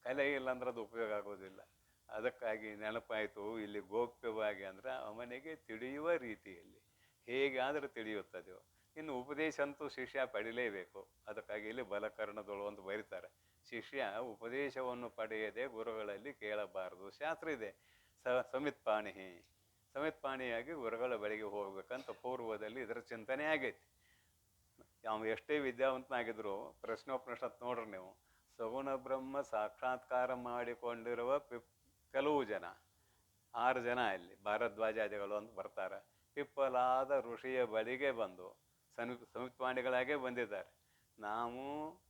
ಕಲೆ ಇಲ್ಲ ಅಂದ್ರೆ ಅದು ಉಪಯೋಗ ಆಗೋದಿಲ್ಲ. ಅದಕ್ಕಾಗಿ ನೆನಪಾಯಿತು ಇಲ್ಲಿ ಗೋಪ್ಯವಾಗಿ ಅಂದ್ರೆ ಅವನಿಗೆ ತಿಳಿಯುವ ರೀತಿಯಲ್ಲಿ ಹೇಗಾದರೂ ತಿಳಿಯುತ್ತದೆಯೋ. ಇನ್ನು ಉಪದೇಶ ಅಂತೂ ಶಿಷ್ಯ ಪಡಿಲೇಬೇಕು. ಅದಕ್ಕಾಗಿ ಇಲ್ಲಿ ಬಲಕರ್ಣದೊಳು ಅಂತ ಬರೀತಾರೆ. ಶಿಷ್ಯ ಉಪದೇಶವನ್ನು ಪಡೆಯದೆ ಗುರುಗಳಲ್ಲಿ ಕೇಳಬಾರದು. ಶಾಸ್ತ್ರ ಇದೆ, ಸಮಿತ್ಪಾಣಿ, ಸಮಿತ್ಪಾಣಿಯಾಗಿ ಗುರುಗಳ ಬಳಿಗೆ ಹೋಗ್ಬೇಕಂತ ಪೂರ್ವದಲ್ಲಿ ಇದರ ಚಿಂತನೆ ಆಗೈತಿ. ನಾವು ಎಷ್ಟೇ ವಿದ್ಯಾವಂತನಾಗಿದ್ರು ಪ್ರಶ್ನೋಪನಿಷತ್ ನೋಡ್ರಿ ನೀವು, ಸಗುಣ ಬ್ರಹ್ಮ ಸಾಕ್ಷಾತ್ಕಾರ ಮಾಡಿಕೊಂಡಿರುವ ಕೆಲವು ಜನ, 6 ಜನ ಅಲ್ಲಿ ಭಾರದ್ವಾಜಾದಿಗಳು ಅಂತ ಬರ್ತಾರೆ, ಪಿಪ್ಪಲಾದ ಋಷಿಯ ಬಳಿಗೆ ಬಂದು ಸಮಿತ್ಪಾಣಿಗಳಾಗೇ ಬಂದಿದ್ದಾರೆ. ನಾವು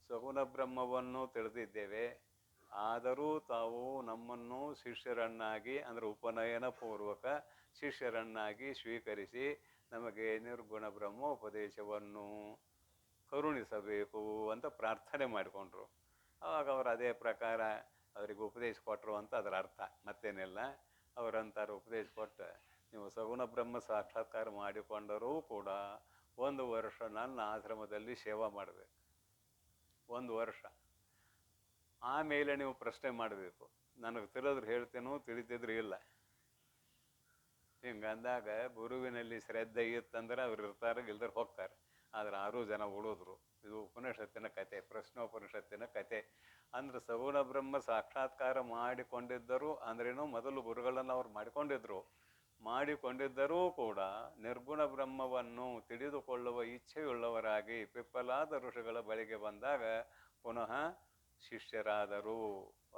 ಸಗುಣ ಬ್ರಹ್ಮವನ್ನು ತಿಳಿದಿದ್ದೇವೆ, ಆದರೂ ತಾವು ನಮ್ಮನ್ನು ಶಿಷ್ಯರನ್ನಾಗಿ ಅಂದರೆ ಉಪನಯನ ಪೂರ್ವಕ ಶಿಷ್ಯರನ್ನಾಗಿ ಸ್ವೀಕರಿಸಿ ನಮಗೆ ನಿರ್ಗುಣ ಬ್ರಹ್ಮ ಉಪದೇಶವನ್ನು ಕರುಣಿಸಬೇಕು ಅಂತ ಪ್ರಾರ್ಥನೆ ಮಾಡಿಕೊಂಡ್ರು. ಆವಾಗ ಅವರು ಅದೇ ಪ್ರಕಾರ ಅವರಿಗೆ ಉಪದೇಶ ಕೊಟ್ಟರು ಅಂತ ಅದರ ಅರ್ಥ, ಮತ್ತೇನಿಲ್ಲ. ಅವರಂತಾರೆ ಉಪದೇಶ ಕೊಟ್ಟು, ನೀವು ಸಗುಣ ಬ್ರಹ್ಮ ಸಾಕ್ಷಾತ್ಕಾರ ಮಾಡಿಕೊಂಡರೂ ಕೂಡ 1 ವರ್ಷ ನನ್ನ ಆಶ್ರಮದಲ್ಲಿ ಸೇವಾ ಮಾಡಬೇಕು. 1 ವರ್ಷ. ಆಮೇಲೆ ನೀವು ಪ್ರಶ್ನೆ ಮಾಡಬೇಕು, ನನಗೆ ತಿಳಿದ್ರೆ ಹೇಳ್ತೇನೋ, ತಿಳಿತಿದ್ರೆ ಇಲ್ಲ. ಹಿಂಗಂದಾಗ ಗುರುವಿನಲ್ಲಿ ಶ್ರದ್ಧೆ ಇತ್ತಂದ್ರೆ ಅವ್ರು ಇರ್ತಾರೆ, ಇಲ್ದ್ರೆ ಹೋಗ್ತಾರೆ. ಆದ್ರೆ 6 ಜನ ಉಳಿದ್ರು. ಇದು ಉಪನಿಷತ್ತಿನ ಕತೆ, ಪ್ರಶ್ನೋಪನಿಷತ್ತಿನ ಕತೆ. ಅಂದ್ರೆ ಸಗುಣ ಬ್ರಹ್ಮ ಸಾಕ್ಷಾತ್ಕಾರ ಮಾಡಿಕೊಂಡಿದ್ದರು ಅಂದ್ರೇನು, ಮೊದಲು ಗುರುಗಳನ್ನು ಅವ್ರು ಮಾಡಿಕೊಂಡಿದ್ದರೂ ಕೂಡ ನಿರ್ಗುಣ ಬ್ರಹ್ಮವನ್ನು ತಿಳಿದುಕೊಳ್ಳುವ ಇಚ್ಛೆಯುಳ್ಳವರಾಗಿ ಪಿಪ್ಪಲಾದ ಋಷಿಗಳ ಬಳಿಗೆ ಬಂದಾಗ ಪುನಃ ಶಿಷ್ಯರಾದರು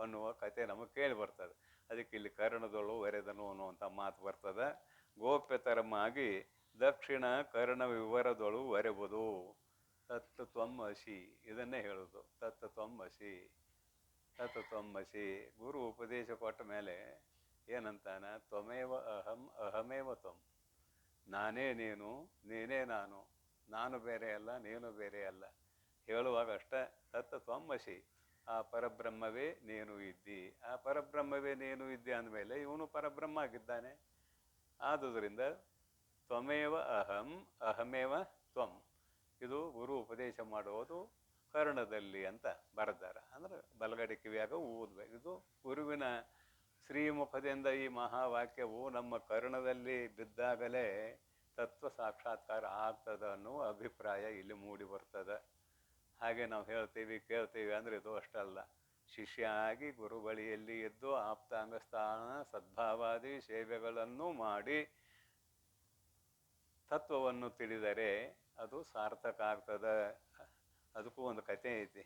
ಅನ್ನುವ ಕತೆ ನಮಗೆ ಕೇಳಿ ಬರ್ತದೆ. ಅದಕ್ಕೆ ಇಲ್ಲಿ ಕರ್ಣದೊಳು ವರೆದನು ಅನ್ನುವಂಥ ಮಾತು ಬರ್ತದೆ. ಗೋಪ್ಯತರಮಾಗಿ ದಕ್ಷಿಣ ಕರ್ಣ ವಿವರದೊಳು ವರೆಬುದು ತತ್ ತ್ವಂ ಅಸಿ, ಇದನ್ನೇ ಹೇಳುದು. ತತ್ ತ್ವಂ ಅಸಿ, ತತ್ ತ್ವಂ ಅಸಿ. ಗುರು ಉಪದೇಶ ಕೊಟ್ಟ ಮೇಲೆ ಏನಂತಾನ, ತ್ವಮೇವ ಅಹಂ ಅಹಮೇವ ತ್ವಂ. ನಾನೇ ನೀನು, ನೀನೇ ನಾನು, ನಾನು ಬೇರೆ ಅಲ್ಲ, ನೀನು ಬೇರೆ ಅಲ್ಲ ಹೇಳುವಾಗ ಅಷ್ಟೇ. ತತ್ ತ್ವಂ ಅಸಿ, ಆ ಪರಬ್ರಹ್ಮವೇ ನೀನು ಇದ್ದಿ. ಆ ಪರಬ್ರಹ್ಮವೇ ನೀನು ಇದ್ದಿ ಅಂದಮೇಲೆ ಇವನು ಪರಬ್ರಹ್ಮ ಆಗಿದ್ದಾನೆ. ಆದುದರಿಂದ ತ್ವಮೇವ ಅಹಂ ಅಹಮೇವ ತ್ವಂ, ಇದು ಗುರು ಉಪದೇಶ ಮಾಡುವುದು ಕರ್ಣದಲ್ಲಿ ಅಂತ ಬರೆದಾರ. ಅಂದ್ರೆ ಬಲಗಡೆ ಕಿವಿಯಾಗ ಊದ್ಬೇಕು. ಇದು ಗುರುವಿನ ಶ್ರೀಮುಖದಿಂದ ಈ ಮಹಾವಾಕ್ಯವು ನಮ್ಮ ಕರ್ಣದಲ್ಲಿ ಬಿದ್ದಾಗಲೇ ತತ್ವ ಸಾಕ್ಷಾತ್ಕಾರ ಆಗ್ತದ ಅನ್ನುವ ಅಭಿಪ್ರಾಯ ಇಲ್ಲಿ ಮೂಡಿ ಬರ್ತದೆ. ಹಾಗೆ ನಾವು ಹೇಳ್ತೀವಿ ಕೇಳ್ತೀವಿ ಅಂದರೆ ಇದು ಅಷ್ಟಲ್ಲ. ಶಿಷ್ಯ ಆಗಿ ಗುರು ಬಳಿಯಲ್ಲಿ ಎದ್ದು ಆಪ್ತಾಂಗಸ್ಥಾನ ಸದ್ಭಾವಾದಿ ಸೇವೆಗಳನ್ನು ಮಾಡಿ ತತ್ವವನ್ನು ತಿಳಿದರೆ ಅದು ಸಾರ್ಥಕ ಆಗ್ತದ. ಅದಕ್ಕೂ ಒಂದು ಕತೆ ಐತಿ.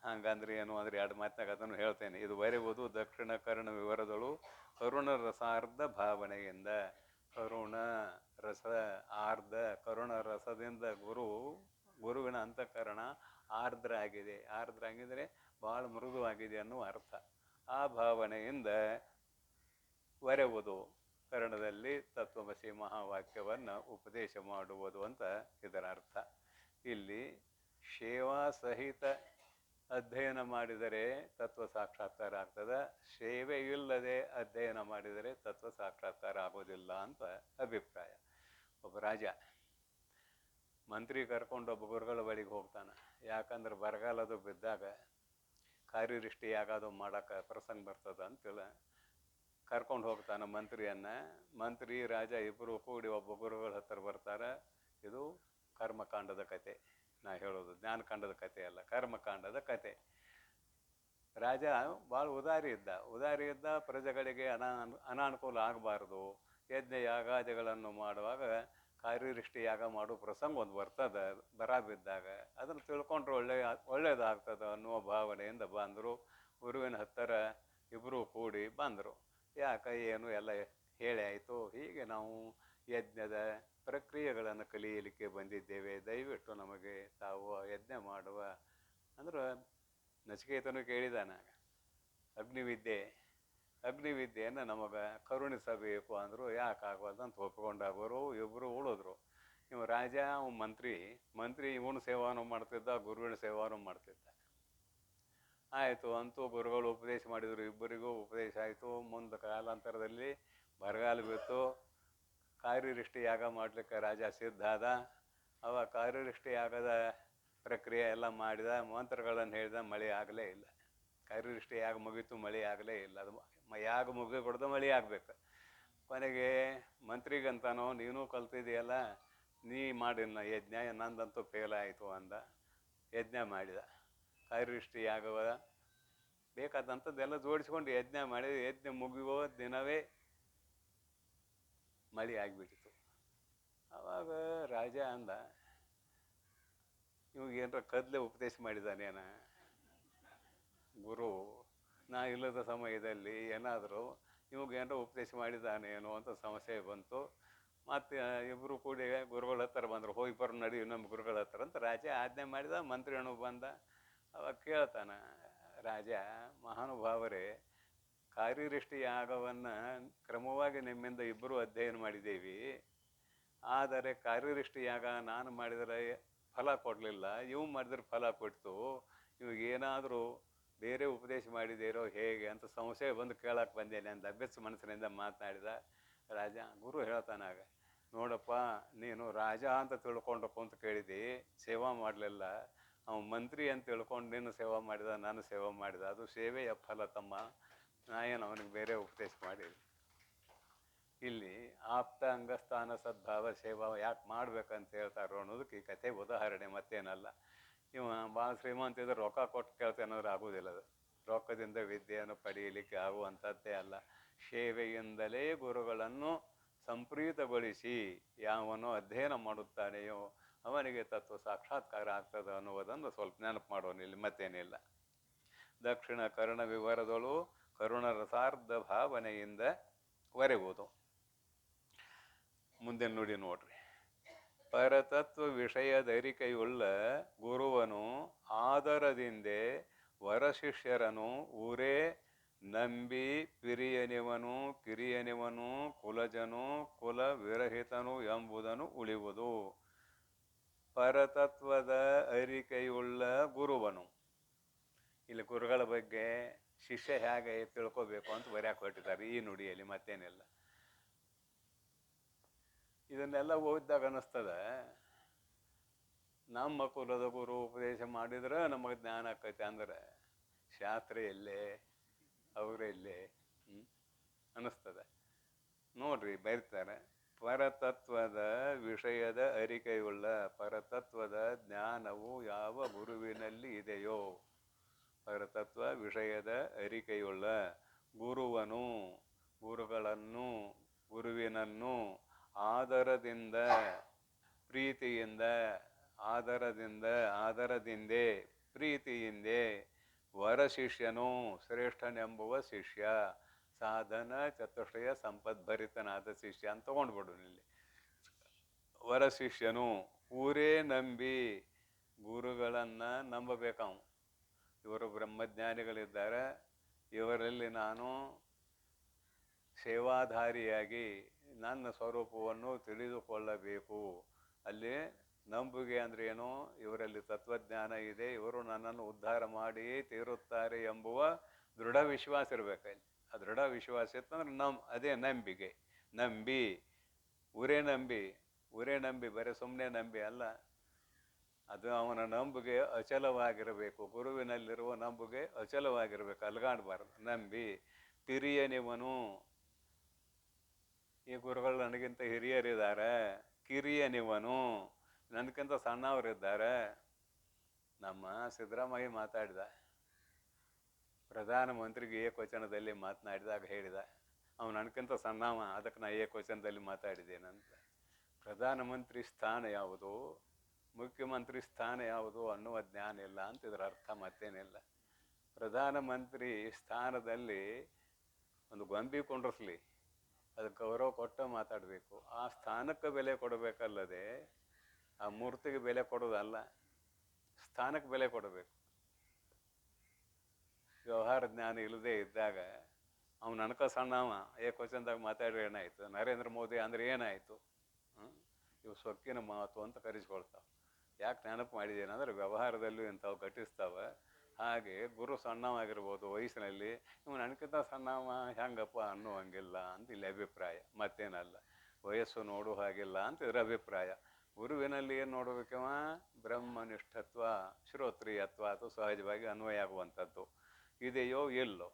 ಹಂಗಂದ್ರೆ ಏನು ಅಂದ್ರೆ 2 ಮಾತಿನಾಗ ಅದನ್ನು ಹೇಳ್ತೇನೆ. ಇದು ಬರೆಯುವುದು ದಕ್ಷಿಣ ಕರ್ಣ ವಿವರದಳು ಕರುಣ ರಸಾರ್ಧ ಭಾವನೆಯಿಂದ. ಕರುಣ ರಸ ಆರ್ಧ, ಕರುಣ ರಸದಿಂದ ಗುರುವಿನ ಅಂತಃಕರಣ ಆರ್ದ್ರ ಆಗಿದೆ. ಆರ್ದ್ರ ಆಗಿದ್ರೆ ಬಹಳ ಮೃದುವಾಗಿದೆ ಅನ್ನುವ ಅರ್ಥ. ಆ ಭಾವನೆಯಿಂದ ವರೆಯುವುದು ಕರ್ಣದಲ್ಲಿ ತತ್ವಮಸಿ ಮಹಾವಾಕ್ಯವನ್ನು ಉಪದೇಶ ಮಾಡುವುದು ಅಂತ ಇದರ ಅರ್ಥ. ಇಲ್ಲಿ ಸೇವಾ ಸಹಿತ ಅಧ್ಯಯನ ಮಾಡಿದರೆ ತತ್ವ ಸಾಕ್ಷಾತ್ಕಾರ ಆಗ್ತದೆ, ಸೇವೆ ಇಲ್ಲದೆ ಅಧ್ಯಯನ ಮಾಡಿದರೆ ತತ್ವ ಸಾಕ್ಷಾತ್ಕಾರ ಆಗೋದಿಲ್ಲ ಅಂತ ಅಭಿಪ್ರಾಯ. ಒಬ್ಬ ರಾಜ ಮಂತ್ರಿ ಕರ್ಕೊಂಡು ಒಬ್ಬ ಗುರುಗಳ ಬಳಿಗೆ ಹೋಗ್ತಾನೆ. ಯಾಕಂದ್ರೆ ಬರಗಾಲದು ಬಿದ್ದಾಗ ಕಾರ್ಯದೃಷ್ಟಿ ಯಾಗಾದು ಮಾಡೋಕೆ ಪ್ರಸಂಗ ಬರ್ತದೆ ಅಂತೇಳಿ ಕರ್ಕೊಂಡು ಹೋಗ್ತಾನೆ ಮಂತ್ರಿಯನ್ನು. ಮಂತ್ರಿ ರಾಜ ಇಬ್ಬರು ಕೂಡಿ ಒಬ್ಬ ಗುರುಗಳ ಹತ್ತಿರ ಬರ್ತಾರೆ. ಇದು ಕರ್ಮಕಾಂಡದ ಕತೆ ನಾ ಹೇಳೋದು, ಜ್ಞಾನಕಾಂಡದ ಕತೆ ಅಲ್ಲ, ಕರ್ಮಕಾಂಡದ ಕತೆ. ರಾಜ ಭಾಳ ಉದಾರಿ ಇದ್ದ. ಪ್ರಜೆಗಳಿಗೆ ಅನಾನುಕೂಲ ಆಗಬಾರ್ದು. ಯಜ್ಞ ಯಾಗಾದಿಗಳನ್ನು ಮಾಡುವಾಗ ಕಾರ್ಯದೃಷ್ಟಿ ಯಾಗ ಮಾಡೋ ಪ್ರಸಂಗ ಒಂದು ಬರ್ತದೆ ಬಿದ್ದಾಗ. ಅದನ್ನು ತಿಳ್ಕೊಂಡ್ರೆ ಒಳ್ಳೇದಾಗ್ತದೆ ಅನ್ನುವ ಭಾವನೆಯಿಂದ ಬಂದರು. ಗುರುವಿನ ಹತ್ತಿರ ಇಬ್ಬರು ಕೂಡಿ ಬಂದರು. ಯಾಕೆ ಏನು ಎಲ್ಲ ಹೇಳಿ ಆಯಿತು. ಹೀಗೆ ನಾವು ಯಜ್ಞದ ಪ್ರಕ್ರಿಯೆಗಳನ್ನು ಕಲಿಯಲಿಕ್ಕೆ ಬಂದಿದ್ದೇವೆ, ದಯವಿಟ್ಟು ನಮಗೆ ತಾವು ಯಜ್ಞ ಮಾಡುವ ಅಂದ್ರೆ ನಚಿಕೇತನು ಕೇಳಿದಾನ ಅಗ್ನಿವಿದ್ಯೆಯನ್ನು ನಮಗೆ ಕರುಣಿಸಬೇಕು ಅಂದರು. ಯಾಕಾಗಬಾರ್ದು ಅಂತ ಒಪ್ಪಿಕೊಂಡವರು ಇಬ್ಬರು ಉಳಿದ್ರು. ಇವು ರಾಜ ಮಂತ್ರಿ ಇವನು ಸೇವಾನು ಮಾಡ್ತಿದ್ದ, ಗುರುವಿನ ಸೇವಾನು ಮಾಡ್ತಿದ್ದ. ಆಯಿತು ಅಂತೂ ಗುರುಗಳು ಉಪದೇಶ ಮಾಡಿದರು, ಇಬ್ಬರಿಗೂ ಉಪದೇಶ ಆಯಿತು. ಮುಂದೆ ಕಾಲಾಂತರದಲ್ಲಿ ಬರಗಾಲ ಬಿತ್ತು. ಕಾರ್ಯದೃಷ್ಟಿ ಯಾಗ ಮಾಡಲಿಕ್ಕೆ ರಾಜ ಸಿದ್ಧ ಆದ. ಅವ ಕಾರ್ಯದೃಷ್ಟಿ ಯಾಗದ ಪ್ರಕ್ರಿಯೆ ಎಲ್ಲ ಮಾಡಿದ, ಮಂತ್ರಗಳನ್ನು ಹೇಳಿದ, ಮಳೆ ಆಗಲೇ ಇಲ್ಲ. ಕಾರ್ಯದೃಷ್ಟಿ ಯಾಗ ಮುಗೀತು, ಮಳೆ ಆಗಲೇ ಇಲ್ಲ. ಅದು ಯಾಗ ಮುಗಿಬಿಡ್ದು ಮಳೆ ಆಗ್ಬೇಕು. ಕೊನೆಗೆ ಮಂತ್ರಿಗಂತಾನೋ ನೀನು ಕಲ್ತಿದೆಯಲ್ಲ, ನೀ ಮಾಡಿಲ್ಲ ಯಜ್ಞ, ನಂದಂತೂ ಫೇಲ್ ಆಯಿತು ಅಂದ. ಯಜ್ಞ ಮಾಡಿದ. ಕಾರ್ಯದೃಷ್ಟಿ ಯಾಗವ ಬೇಕಾದಂಥದ್ದೆಲ್ಲ ಜೋಡಿಸ್ಕೊಂಡು ಯಜ್ಞ ಮಾಡಿದ. ಯಜ್ಞ ಮುಗಿಯೋ ದಿನವೇ ಮಳೆ ಆಗಿಬಿಟ್ಟಿತು. ಆವಾಗ ರಾಜ ಅಂದ, ಇವಾಗ ಏನರ ಕದ್ಲೆ ಉಪದೇಶ ಮಾಡಿದಾನೇನ ಗುರು? ನಾ ಇಲ್ಲದ ಸಮಯದಲ್ಲಿ ಏನಾದರೂ ಇವಾಗ ಏನರ ಉಪದೇಶ ಮಾಡಿದಾನೇನೋ ಅಂತ ಸಮಸ್ಯೆ ಬಂತು. ಮತ್ತು ಇಬ್ಬರು ಕೂಡಿ ಗುರುಗಳ ಹತ್ರ ಬಂದರು. ಹೋಗಿ ಬರೋ ನಡಿ ನಮ್ಮ ಗುರುಗಳ ಹತ್ರ ಅಂತ ರಾಜ ಆಜ್ಞೆ ಮಾಡಿದ. ಮಂತ್ರಿಯೂ ಬಂದ. ಅವಾಗ ಕೇಳ್ತಾನ ರಾಜ, ಮಹಾನುಭಾವರೇ, ಕಾರ್ಯದೃಷ್ಟಿ ಯಾಗವನ್ನು ಕ್ರಮವಾಗಿ ನಿಮ್ಮಿಂದ ಇಬ್ಬರು ಅಧ್ಯಯನ ಮಾಡಿದ್ದೇವೆ. ಆದರೆ ಕಾರ್ಯದೃಷ್ಟಿ ಯಾಗ ನಾನು ಮಾಡಿದರೆ ಫಲ ಕೊಡಲಿಲ್ಲ, ಇವು ಮಾಡಿದ್ರೆ ಫಲ ಕೊಡ್ತು. ಇವಾಗ ಏನಾದರೂ ಬೇರೆ ಉಪದೇಶ ಮಾಡಿದೇರೋ ಹೇಗೆ ಅಂತ ಸಂಶಯ ಬಂದು ಕೇಳಕ್ಕೆ ಬಂದೇನೆ ಅಂತ ಅಭ್ಯಸ ಮನಸ್ಸಿನಿಂದ ಮಾತನಾಡಿದ ರಾಜ. ಗುರು ಹೇಳ್ತಾನಾಗ, ನೋಡಪ್ಪ, ನೀನು ರಾಜ ಅಂತ ತಿಳ್ಕೊಂಡಪ್ಪ ಅಂತ ಕೇಳಿದಿ, ಸೇವಾ ಮಾಡಲಿಲ್ಲ. ಅವನು ಮಂತ್ರಿ ಅಂತ ತಿಳ್ಕೊಂಡು ನೀನು ಸೇವಾ ಮಾಡಿದ, ನಾನು ಸೇವಾ ಮಾಡಿದ, ಅದು ಸೇವೆಯ ಫಲ ತಮ್ಮ. ನಾ ಏನು ಅವನಿಗೆ ಬೇರೆ ಉಪದೇಶ ಮಾಡಿದೆ. ಇಲ್ಲಿ ಆಪ್ತ ಅಂಗಸ್ಥಾನ ಸದ್ಭಾವ ಸೇವಾ ಯಾಕೆ ಮಾಡ್ಬೇಕಂತ ಹೇಳ್ತಾರೋ ಅನ್ನೋದಕ್ಕೆ ಈ ಕಥೆ ಉದಾಹರಣೆ, ಮತ್ತೇನಲ್ಲ. ಇವ ಭಾಳ ಶ್ರೀಮಂತ ಇದ್ರೆ ರೊಕ್ಕ ಕೊಟ್ಟು ಕೇಳ್ತೇನಾದ್ರೂ ಆಗೋದಿಲ್ಲ. ಅದು ರೊಕ್ಕದಿಂದ ವಿದ್ಯೆಯನ್ನು ಪಡೆಯಲಿಕ್ಕೆ ಆಗುವಂಥದ್ದೇ ಅಲ್ಲ. ಸೇವೆಯಿಂದಲೇ ಗುರುಗಳನ್ನು ಸಂಪ್ರೀತಗೊಳಿಸಿ ಯಾವನೋ ಅಧ್ಯಯನ ಮಾಡುತ್ತಾನೆಯೋ ಅವನಿಗೆ ತತ್ವ ಸಾಕ್ಷಾತ್ಕಾರ ಆಗ್ತದೆ ಅನ್ನುವುದನ್ನು ಸ್ವಲ್ಪ ನೆನಪು ಮಾಡೋನು ಇಲ್ಲಿ, ಮತ್ತೇನಿಲ್ಲ. ದಕ್ಷಿಣ ಕರ್ಣ ವಿವರದಳು ಕರುಣ ರಸಾರ್ಧ ಭಾವನೆಯಿಂದ ಒರೆಯುವುದು. ಮುಂದೆ ನುಡಿ ನೋಡ್ರಿ. ಪರತತ್ವ ವಿಷಯದರಿಕೆಯುಳ್ಳ ಗುರುವನು ಆದರದಿಂದೆ ವರಶಿಷ್ಯರನು ಊರೇ ನಂಬಿ ಪಿರಿಯನಿವನು ಕಿರಿಯನಿವನು ಕುಲಜನು ಕುಲ ವಿರಹಿತನು ಎಂಬುದನ್ನು ಉಳಿಯುವುದು. ಪರತತ್ವದ ಅರಿಕೆಯುಳ್ಳ ಗುರುವನು, ಇಲ್ಲಿ ಗುರುಗಳ ಬಗ್ಗೆ ಶಿಷ್ಯ ಹೇಗೆ ತಿಳ್ಕೋಬೇಕು ಅಂತ ಬರೆಯಕ್ಕೆ ಹೊರಟಿದ್ದಾರೆ ಈ ನುಡಿಯಲ್ಲಿ, ಮತ್ತೇನಿಲ್ಲ. ಇದನ್ನೆಲ್ಲ ಓದಿದಾಗ ಅನ್ನಿಸ್ತದೆ, ನಮ್ಮ ಕುಲದ ಗುರು ಉಪದೇಶ ಮಾಡಿದ್ರೆ ನಮಗೆ ಜ್ಞಾನ ಆಕೈತೆ ಅಂದ್ರೆ ಶಾಸ್ತ್ರ ಎಲ್ಲೇ ಅವರೆಲ್ಲೇ ಅನ್ನಿಸ್ತದೆ. ನೋಡ್ರಿ ಬರೀತಾರೆ, ಪರತತ್ವದ ವಿಷಯದ ಅರಿಕೆಯುಳ್ಳ, ಪರತತ್ವದ ಜ್ಞಾನವು ಯಾವ ಗುರುವಿನಲ್ಲಿ ಇದೆಯೋ, ಪರತತ್ವ ವಿಷಯದ ಅರಿಕೆಯುಳ್ಳ ಗುರುವನು ಗುರುಗಳನ್ನು ಗುರುವಿನನ್ನು ಆದರದಿಂದ ಪ್ರೀತಿಯಿಂದ ಆದರದಿಂದೆ ಪ್ರೀತಿಯಿಂದೆ ವರಶಿಷ್ಯನು ಶ್ರೇಷ್ಠನೆಂಬುವ ಶಿಷ್ಯ, ಸಾಧನ ಚತುಷ್ಟಯ ಸಂಪದ್ಭರಿತನಾದ ಶಿಷ್ಯ ಅಂತ ತಗೊಂಡ್ಬಿಡು ಇಲ್ಲಿ. ವರಶಿಷ್ಯನು ಊರೇ ನಂಬಿ, ಗುರುಗಳನ್ನು ನಂಬಬೇಕಾವು. ಇವರು ಬ್ರಹ್ಮಜ್ಞಾನಿಗಳಿದ್ದಾರೆ, ಇವರಲ್ಲಿ ನಾನು ಸೇವಾಧಾರಿಯಾಗಿ ನನ್ನ ಸ್ವರೂಪವನ್ನು ತಿಳಿದುಕೊಳ್ಳಬೇಕು. ಅಲ್ಲಿ ನಂಬುಗೆ ಅಂದ್ರೆ ಏನು? ಇವರಲ್ಲಿ ತತ್ವಜ್ಞಾನ ಇದೆ, ಇವರು ನನ್ನನ್ನು ಉದ್ಧಾರ ಮಾಡಿಯೇ ತೀರುತ್ತಾರೆ ಎಂಬುವ ದೃಢ ವಿಶ್ವಾಸ ಇರಬೇಕಲ್ಲಿ. ಆ ದೃಢ ವಿಶ್ವಾಸ ಇತ್ತಂದ್ರೆ ಅದೇ ನಂಬಿಕೆ. ನಂಬಿ, ಉರೇ ನಂಬಿ ಬರೀ ಸುಮ್ಮನೆ ನಂಬಿ ಅಲ್ಲ, ಅದು ಅವನ ನಂಬಿಕೆ ಅಚಲವಾಗಿರಬೇಕು. ಗುರುವಿನಲ್ಲಿರುವ ನಂಬಿಕೆ ಅಚಲವಾಗಿರ್ಬೇಕು, ಅಲ್ಗಾಡಬಾರ್ದು. ನಂಬಿ ಕಿರಿಯನಿವನು, ಈ ಗುರುಗಳು ನನಗಿಂತ ಹಿರಿಯರಿದ್ದಾರೆ. ಕಿರಿಯನಿವನು, ನನಗಿಂತ ಸಣ್ಣವರಿದ್ದಾರೆ. ನಮ್ಮ ಸಿದ್ದರಾಮಯ್ಯ ಮಾತಾಡಿದ, ಪ್ರಧಾನಮಂತ್ರಿಗೆ ಏಕವಚನದಲ್ಲಿ ಮಾತನಾಡಿದಾಗ ಹೇಳಿದ, ಅವನು ನನಗಿಂತ ಸಣ್ಣವ, ಅದಕ್ಕೆ ನಾ ಏಕವಚನದಲ್ಲಿ ಮಾತಾಡಿದ್ದೇನಂತ. ಪ್ರಧಾನಮಂತ್ರಿ ಸ್ಥಾನ ಯಾವುದು, ಮುಖ್ಯಮಂತ್ರಿ ಸ್ಥಾನ ಯಾವುದು ಅನ್ನುವ ಜ್ಞಾನ ಇಲ್ಲ ಅಂತ ಇದರ ಅರ್ಥ, ಮತ್ತೇನಿಲ್ಲ. ಪ್ರಧಾನಮಂತ್ರಿ ಸ್ಥಾನದಲ್ಲಿ ಒಂದು ಗೊಂಬಿ ಕೊಂಡಿಸ್ಲಿ, ಅದಕ್ಕೆ ಗೌರವ ಕೊಟ್ಟು ಮಾತಾಡಬೇಕು. ಆ ಸ್ಥಾನಕ್ಕೆ ಬೆಲೆ ಕೊಡಬೇಕಲ್ಲದೆ ಆ ಮೂರ್ತಿಗೆ ಬೆಲೆ ಕೊಡೋದಲ್ಲ, ಸ್ಥಾನಕ್ಕೆ ಬೆಲೆ ಕೊಡಬೇಕು. ವ್ಯವಹಾರ ಜ್ಞಾನ ಇಲ್ಲದೆ ಇದ್ದಾಗ ಅವ್ನು ನನಕ ಸಣ್ಣವ ಏಕವಚನದಾಗ ಮಾತಾಡ್ರೆ ಏನಾಯಿತು? ನರೇಂದ್ರ ಮೋದಿ ಅಂದ್ರೆ ಏನಾಯಿತು? ಇವು ಸೊಕ್ಕಿನ ಮಾತು ಅಂತ ಕರೆಸ್ಕೊಳ್ತಾವೆ. ಯಾಕೆ ನೆನಪು ಮಾಡಿದ್ದೇನೆ ಅಂದರೆ ವ್ಯವಹಾರದಲ್ಲೂ ಇಂಥವು ಘಟಿಸ್ತಾವೆ. ಹಾಗೆ ಗುರು ಸಣ್ಣವಾಗಿರ್ಬೋದು ವಯಸ್ಸಿನಲ್ಲಿ, ಇವು ನನಗಿಂತ ಸಣ್ಣವ ಹೆಂಗಪ್ಪ ಅನ್ನುವಂಗಿಲ್ಲ ಅಂತ ಇಲ್ಲಿ ಅಭಿಪ್ರಾಯ, ಮತ್ತೇನಲ್ಲ. ವಯಸ್ಸು ನೋಡು ಹಾಗಿಲ್ಲ ಅಂತ ಇದರ ಅಭಿಪ್ರಾಯ. ಗುರುವಿನಲ್ಲಿ ಏನು ನೋಡಬೇಕವ? ಬ್ರಹ್ಮನಿಷ್ಠತ್ವ, ಶ್ರೋತ್ರಿಯತ್ವ, ಅದು ಸಹಜವಾಗಿ ಅನ್ವಯ ಆಗುವಂಥದ್ದು. ಇದೆಯೋ ಇಲ್ಲೋ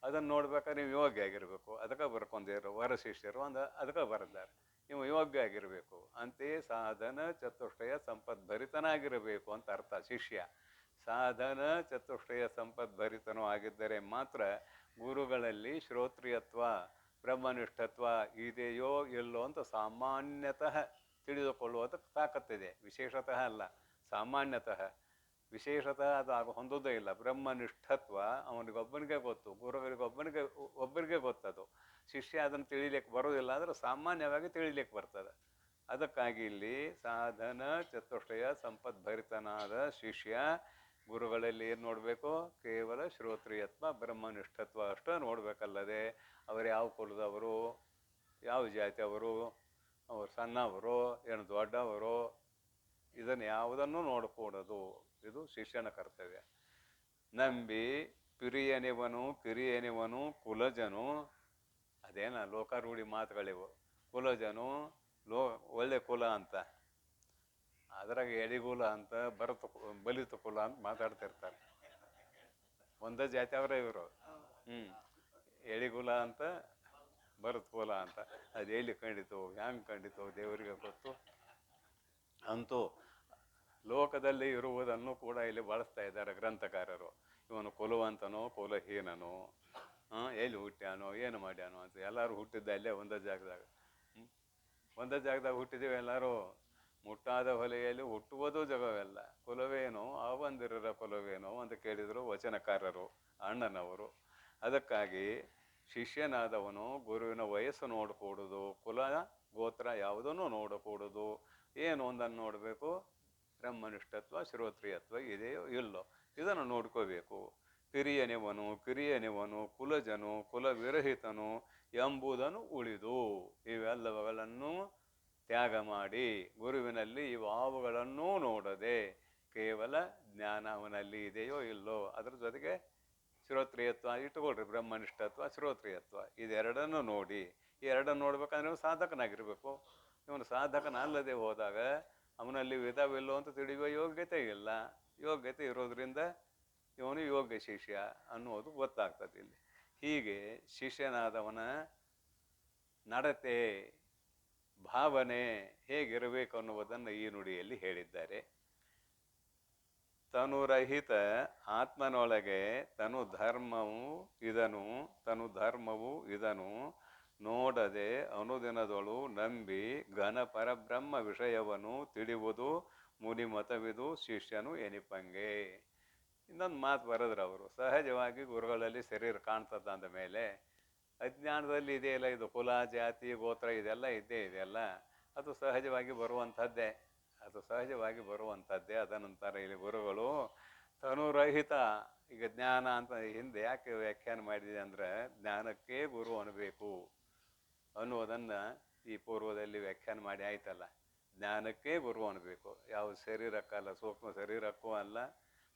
ಅದನ್ನು ನೋಡ್ಬೇಕಾದ್ರೆ ನೀವು ಯೋಗ್ಯ ಆಗಿರಬೇಕು. ಅದಕ್ಕೆ ಬರ್ಕೊಂಡಿರೋ ವರ ಶಿಷ್ಯರು ಅದಕ್ಕೆ ಬರೆದಾರೆ, ನೀವು ಯೋಗ್ಯ ಆಗಿರಬೇಕು. ಅಂತೆಯೇ ಸಾಧನ ಚತುಷ್ಟಯ ಸಂಪದ್ಭರಿತನಾಗಿರಬೇಕು ಅಂತ ಅರ್ಥ. ಶಿಷ್ಯ ಸಾಧನ ಚತುಷ್ಟಯ ಸಂಪದ್ಭರಿತನೂ ಆಗಿದ್ದರೆ ಮಾತ್ರ ಗುರುಗಳಲ್ಲಿ ಶ್ರೋತ್ರಿಯತ್ವ ಬ್ರಹ್ಮನಿಷ್ಠತ್ವ ಇದೆಯೋ ಇಲ್ಲೋ ಅಂತ ಸಾಮಾನ್ಯತಃ ತಿಳಿದುಕೊಳ್ಳುವುದಕ್ಕೆ ತಾಕತ್ತಿದೆ. ವಿಶೇಷತಃ ಅಲ್ಲ, ಸಾಮಾನ್ಯತಃ. ವಿಶೇಷತಃ ಅದು ಹೊಂದೋದೇ ಇಲ್ಲ. ಬ್ರಹ್ಮನಿಷ್ಠತ್ವ ಅವನಿಗೊಬ್ಬನಿಗೆ ಗೊತ್ತು, ಒಬ್ಬರಿಗೆ ಗೊತ್ತದು. ಶಿಷ್ಯ ಅದನ್ನು ತಿಳಿಲಿಕ್ಕೆ ಬರೋದಿಲ್ಲ, ಆದರೆ ಸಾಮಾನ್ಯವಾಗಿ ತಿಳಿಲಿಕ್ಕೆ ಬರ್ತದೆ. ಅದಕ್ಕಾಗಿ ಇಲ್ಲಿ ಸಾಧನ ಚತುಷ್ಟಯ ಸಂಪದ್ಭರಿತನಾದ ಶಿಷ್ಯ ಗುರುಗಳಲ್ಲಿ ಏನು ನೋಡಬೇಕು? ಕೇವಲ ಶ್ರೋತ್ರಿಯತ್ವ ಬ್ರಹ್ಮನಿಷ್ಠತ್ವ ಅಷ್ಟೇ ನೋಡಬೇಕಲ್ಲದೆ ಅವರು ಯಾವ ಕುಲದವರು, ಯಾವ ಜಾತಿಯವರು, ಅವರು ಸಣ್ಣವರು ಏನು ದೊಡ್ಡವರು, ಇದನ್ನು ಯಾವುದನ್ನು ನೋಡಕೂಡದು. ಇದು ಶಿಷ್ಯನ ಕರ್ತವ್ಯ. ನಂಬಿ ಪಿರಿಯನಿವನು ಕಿರಿಯನಿವನು ಕುಲಜನು, ಅದೇನ ಲೋಕಾರೂಢಿ ಮಾತುಗಳಿವು. ಕುಲಜನು ಒಳ್ಳೆ ಕುಲ ಅಂತ, ಅದ್ರಾಗ ಎಳಿಗುಲ ಅಂತ ಬಲಿತ ಕುಲ ಅಂತ ಮಾತಾಡ್ತಿರ್ತಾರೆ. ಒಂದೇ ಜಾತಿ ಅವರೇ ಇವರು. ಎಳಿಗುಲ ಅಂತ ಭರತ್ ಕುಲ ಅಂತ. ಅದು ಎಲ್ಲಿ ಕಂಡಿತು, ಹ್ಯಾಂಗೆ ಕಂಡಿತು ದೇವರಿಗೆ ಗೊತ್ತು. ಅಂತೂ ಲೋಕದಲ್ಲಿ ಇರುವುದನ್ನು ಕೂಡ ಇಲ್ಲಿ ಬಳಸ್ತಾ ಇದ್ದಾರೆ ಗ್ರಂಥಕಾರರು. ಇವನು ಕುಲವಂತನೋ ಕುಲಹೀನನೋ, ಎಲ್ಲಿ ಹುಟ್ಟ್ಯಾನೋ ಏನು ಮಾಡ್ಯಾನೋ ಅಂತ. ಎಲ್ಲರೂ ಹುಟ್ಟಿದ್ದ ಅಲ್ಲೇ ಒಂದೇ ಜಾಗದಾಗ ಹುಟ್ಟಿದ್ದೀವಿ ಎಲ್ಲರೂ. ಮುಟ್ಟಾದ ಹೊಲೆಯಲ್ಲಿ ಹುಟ್ಟುವುದೂ ಜಗವೆಲ್ಲ. ಕುಲವೇನೋ ಅವಂದಿರರ ಕುಲವೇನೋ ಅಂತ ಕೇಳಿದರು ವಚನಕಾರರು, ಅಣ್ಣನವರು. ಅದಕ್ಕಾಗಿ ಶಿಷ್ಯನಾದವನು ಗುರುವಿನ ವಯಸ್ಸು ನೋಡಕೂಡುದು, ಕುಲ ಗೋತ್ರ ಯಾವುದನ್ನು ನೋಡಕೂಡುದು. ಏನು ಒಂದನ್ನು ನೋಡಬೇಕು? ಬ್ರಹ್ಮನಿಷ್ಠತ್ವ ಶ್ರೋತ್ರಿಯತ್ವ ಇದೆಯೋ ಇಲ್ಲೋ ಇದನ್ನು ನೋಡ್ಕೋಬೇಕು. ಕಿರಿಯನಿವನು ಕುಲಜನು ಕುಲವಿರಹಿತನು ಎಂಬುದನ್ನು ಉಳಿದು ಇವೆಲ್ಲವುಗಳನ್ನು ತ್ಯಾಗ ಮಾಡಿ ಗುರುವಿನಲ್ಲಿ ಇವಾವುಗಳನ್ನೂ ನೋಡದೆ ಕೇವಲ ಜ್ಞಾನ ಅವನಲ್ಲಿ ಇದೆಯೋ ಇಲ್ಲೋ, ಅದ್ರ ಜೊತೆಗೆ ಶ್ರೋತ್ರಿಯತ್ವ ಇಟ್ಟುಕೊಳ್ರಿ. ಬ್ರಹ್ಮನಿಷ್ಠತ್ವ ಶ್ರೋತ್ರಿಯತ್ವ ಇದೆರಡನ್ನು ನೋಡಿ. ಈ ಎರಡನ್ನು ನೋಡ್ಬೇಕಂದ್ರೆ ಇವನು ಸಾಧಕನಾಗಿರ್ಬೇಕು. ಇವನು ಸಾಧಕನಲ್ಲದೆ ಹೋದಾಗ ಅವನಲ್ಲಿ ವಿಧವಿಲ್ಲೋ ಅಂತ ತಿಳಿಯುವ ಯೋಗ್ಯತೆ ಇಲ್ಲ. ಯೋಗ್ಯತೆ ಇರೋದ್ರಿಂದ ಇವನು ಯೋಗ್ಯ ಶಿಷ್ಯ ಅನ್ನೋದು ಗೊತ್ತಾಗ್ತದೆ ಇಲ್ಲಿ. ಹೀಗೆ ಶಿಷ್ಯನಾದವನ ನಡತೆ ಭಾವನೆ ಹೇಗಿರಬೇಕು ಅನ್ನುವುದನ್ನು ಈ ನುಡಿಯಲ್ಲಿ ಹೇಳಿದ್ದಾರೆ. ತನುರಹಿತ ಆತ್ಮನೊಳಗೆ ತನು ಧರ್ಮವು ಇದನು ನೋಡದೆ ಅನುದಿನದೊಳು ನಂಬಿ ಘನ ಪರಬ್ರಹ್ಮ ವಿಷಯವನ್ನು ತಿಳಿಯುವುದು ಮುನಿಮತವಿದು ಶಿಷ್ಯನು ಎನಿಪಂಗೆ. ಇನ್ನೊಂದು ಮಾತು ಬರೆದ್ರು ಅವರು. ಸಹಜವಾಗಿ ಗುರುಗಳಲ್ಲಿ ಶರೀರ ಕಾಣ್ತದ ಅಂದ ಮೇಲೆ ಅಜ್ಞಾನದಲ್ಲಿ ಇದೆಯಲ್ಲ, ಇದು ಕುಲ ಜಾತಿ ಗೋತ್ರ ಇದೆಲ್ಲ ಇದ್ದೇ ಇದೆಯಲ್ಲ, ಅದು ಸಹಜವಾಗಿ ಬರುವಂಥದ್ದೇ. ಅದನಂತರ ಇಲ್ಲಿ ಗುರುಗಳು ತನುರಹಿತ, ಈಗ ಜ್ಞಾನ ಅಂತ ಹಿಂದೆ ಯಾಕೆ ವ್ಯಾಖ್ಯಾನ ಮಾಡಿದೆ ಅಂದರೆ ಜ್ಞಾನಕ್ಕೆ ಗುರು ಅನ್ನಬೇಕು ಅನ್ನುವುದನ್ನು ಈ ಪೂರ್ವದಲ್ಲಿ ವ್ಯಾಖ್ಯಾನ ಮಾಡಿ ಆಯ್ತಲ್ಲ. ಜ್ಞಾನಕ್ಕೆ ಗುರು ಅನ್ನಬೇಕು. ಯಾವ ಶರೀರಕ್ಕಲ್ಲ, ಸೂಕ್ಷ್ಮ ಶರೀರಕ್ಕೂ ಅಲ್ಲ,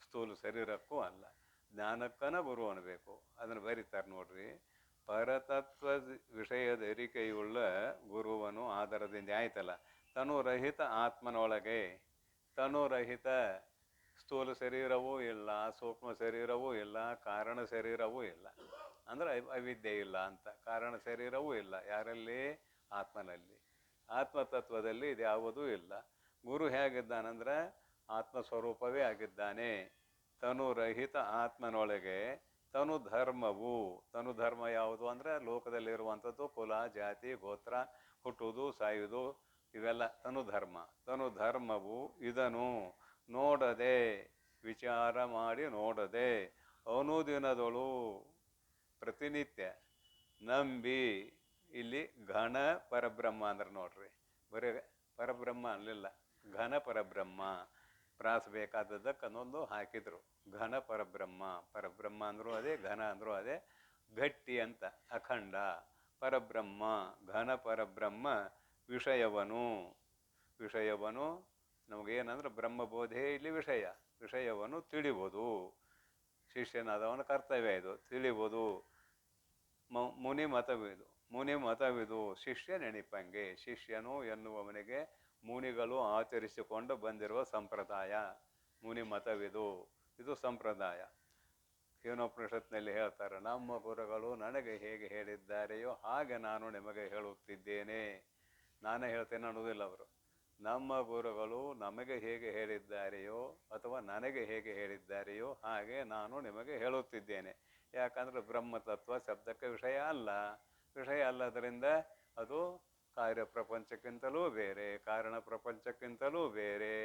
ಸ್ಥೂಲ ಶರೀರಕ್ಕೂ ಅಲ್ಲ, ಜ್ಞಾನಕ್ಕನ ಗುರು ಅನ್ನಬೇಕು. ಅದನ್ನು ಬರೀತಾರೆ ನೋಡ್ರಿ. ಪರತತ್ವ ವಿಷಯದ ಅರಿಕೆಯುಳ್ಳ ಗುರುವನು ಆಧಾರದಿಂದ ಆಯ್ತಲ್ಲ. ತನುರಹಿತ ಆತ್ಮನೊಳಗೆ, ತನುರಹಿತ ಸ್ಥೂಲ ಶರೀರವೂ ಇಲ್ಲ, ಸೂಕ್ಷ್ಮ ಶರೀರವೂ ಇಲ್ಲ, ಕಾರಣ ಶರೀರವೂ ಇಲ್ಲ. ಅಂದ್ರೆ ಅವಿದ್ಯೆ ಇಲ್ಲ ಅಂತ. ಕಾರಣ ಶರೀರವೂ ಇಲ್ಲ ಯಾರಲ್ಲಿ? ಆತ್ಮನಲ್ಲಿ. ಆತ್ಮತತ್ವದಲ್ಲಿ ಇದ್ಯಾವುದೂ ಇಲ್ಲ. ಗುರು ಹೇಗಿದ್ದಾನಂದ್ರೆ ಆತ್ಮಸ್ವರೂಪವೇ ಆಗಿದ್ದಾನೆ. ತನುರಹಿತ ಆತ್ಮನೊಳಗೆ ತನು ಧರ್ಮ ಯಾವುದು ಅಂದರೆ ಲೋಕದಲ್ಲಿರುವಂಥದ್ದು ಕುಲ ಜಾತಿ ಗೋತ್ರ, ಹುಟ್ಟುವುದು ಸಾಯುವುದು, ಇವೆಲ್ಲ ತನು ಧರ್ಮವು ಇದನ್ನು ನೋಡದೆ, ವಿಚಾರ ಮಾಡಿ ನೋಡದೆ, ಅನುದಿನದೊಳು ಪ್ರತಿನಿತ್ಯ ನಂಬಿ. ಇಲ್ಲಿ ಘನ ಪರಬ್ರಹ್ಮ ಅಂದ್ರೆ ನೋಡ್ರಿ, ಬರೀ ಪರಬ್ರಹ್ಮ ಅಲ್ಲಿಲ್ಲ, ಘನ ಪರಬ್ರಹ್ಮ ಪ್ರಾಸ ಬೇಕಾದದ್ದಕ್ಕೆ ಅನ್ನೊಂದು ಹಾಕಿದ್ರು. ಘನ ಪರಬ್ರಹ್ಮ ಅಂದರೂ ಅದೇ, ಘನ ಅಂದರೂ ಅದೇ, ಗಟ್ಟಿ ಅಂತ ಅಖಂಡ ಪರಬ್ರಹ್ಮ, ಘನ ಪರಬ್ರಹ್ಮ ವಿಷಯವನ್ನು ನಮಗೇನಂದ್ರೆ ಬ್ರಹ್ಮಬೋಧೆ ಇಲ್ಲಿ ವಿಷಯವನ್ನು ತಿಳಿಯುವುದು ಶಿಷ್ಯನಾದವನ ಕರ್ತವ್ಯ. ಇದು ತಿಳಿಯುವುದು. ಮುನಿ ಮತವಿದು ಶಿಷ್ಯ ನೆನಪಂಗೆ. ಶಿಷ್ಯನು ಎನ್ನುವವನಿಗೆ ಮುನಿಗಳು ಆಚರಿಸಿಕೊಂಡು ಬಂದಿರುವ ಸಂಪ್ರದಾಯ ಮುನಿ ಮತವಿದು. ಇದು ಸಂಪ್ರದಾಯ. ಕೇನೋಪನಿಷತ್ನಲ್ಲಿ ಹೇಳ್ತಾರೆ, ನಮ್ಮ ಗುರುಗಳು ನನಗೆ ಹೇಗೆ ಹೇಳಿದ್ದಾರೆಯೋ ಹಾಗೆ ನಾನು ನಿಮಗೆ ಹೇಳುತ್ತಿದ್ದೇನೆ. ನಾನೇ ಹೇಳ್ತೇನೆ ಅನ್ನೋದಿಲ್ಲ ಅವರು. ನಮ್ಮ ಗುರುಗಳು ನಮಗೆ ಹೇಗೆ ಹೇಳಿದ್ದಾರೆಯೋ ಅಥವಾ ನನಗೆ ಹೇಗೆ ಹೇಳಿದ್ದಾರೆಯೋ ಹಾಗೆ ನಾನು ನಿಮಗೆ ಹೇಳುತ್ತಿದ್ದೇನೆ. ಯಾಕಂದರೆ ಬ್ರಹ್ಮತತ್ವ ಶಬ್ದಕ್ಕೆ ವಿಷಯ ಅಲ್ಲ. ವಿಷಯ ಅಲ್ಲದರಿಂದ ಅದು ಕಾರ್ಯ ಪ್ರಪಂಚಕ್ಕಿಂತಲೂ ಬೇರೆ, ಕಾರಣ ಪ್ರಪಂಚಕ್ಕಿಂತಲೂ ಬೇರೆ.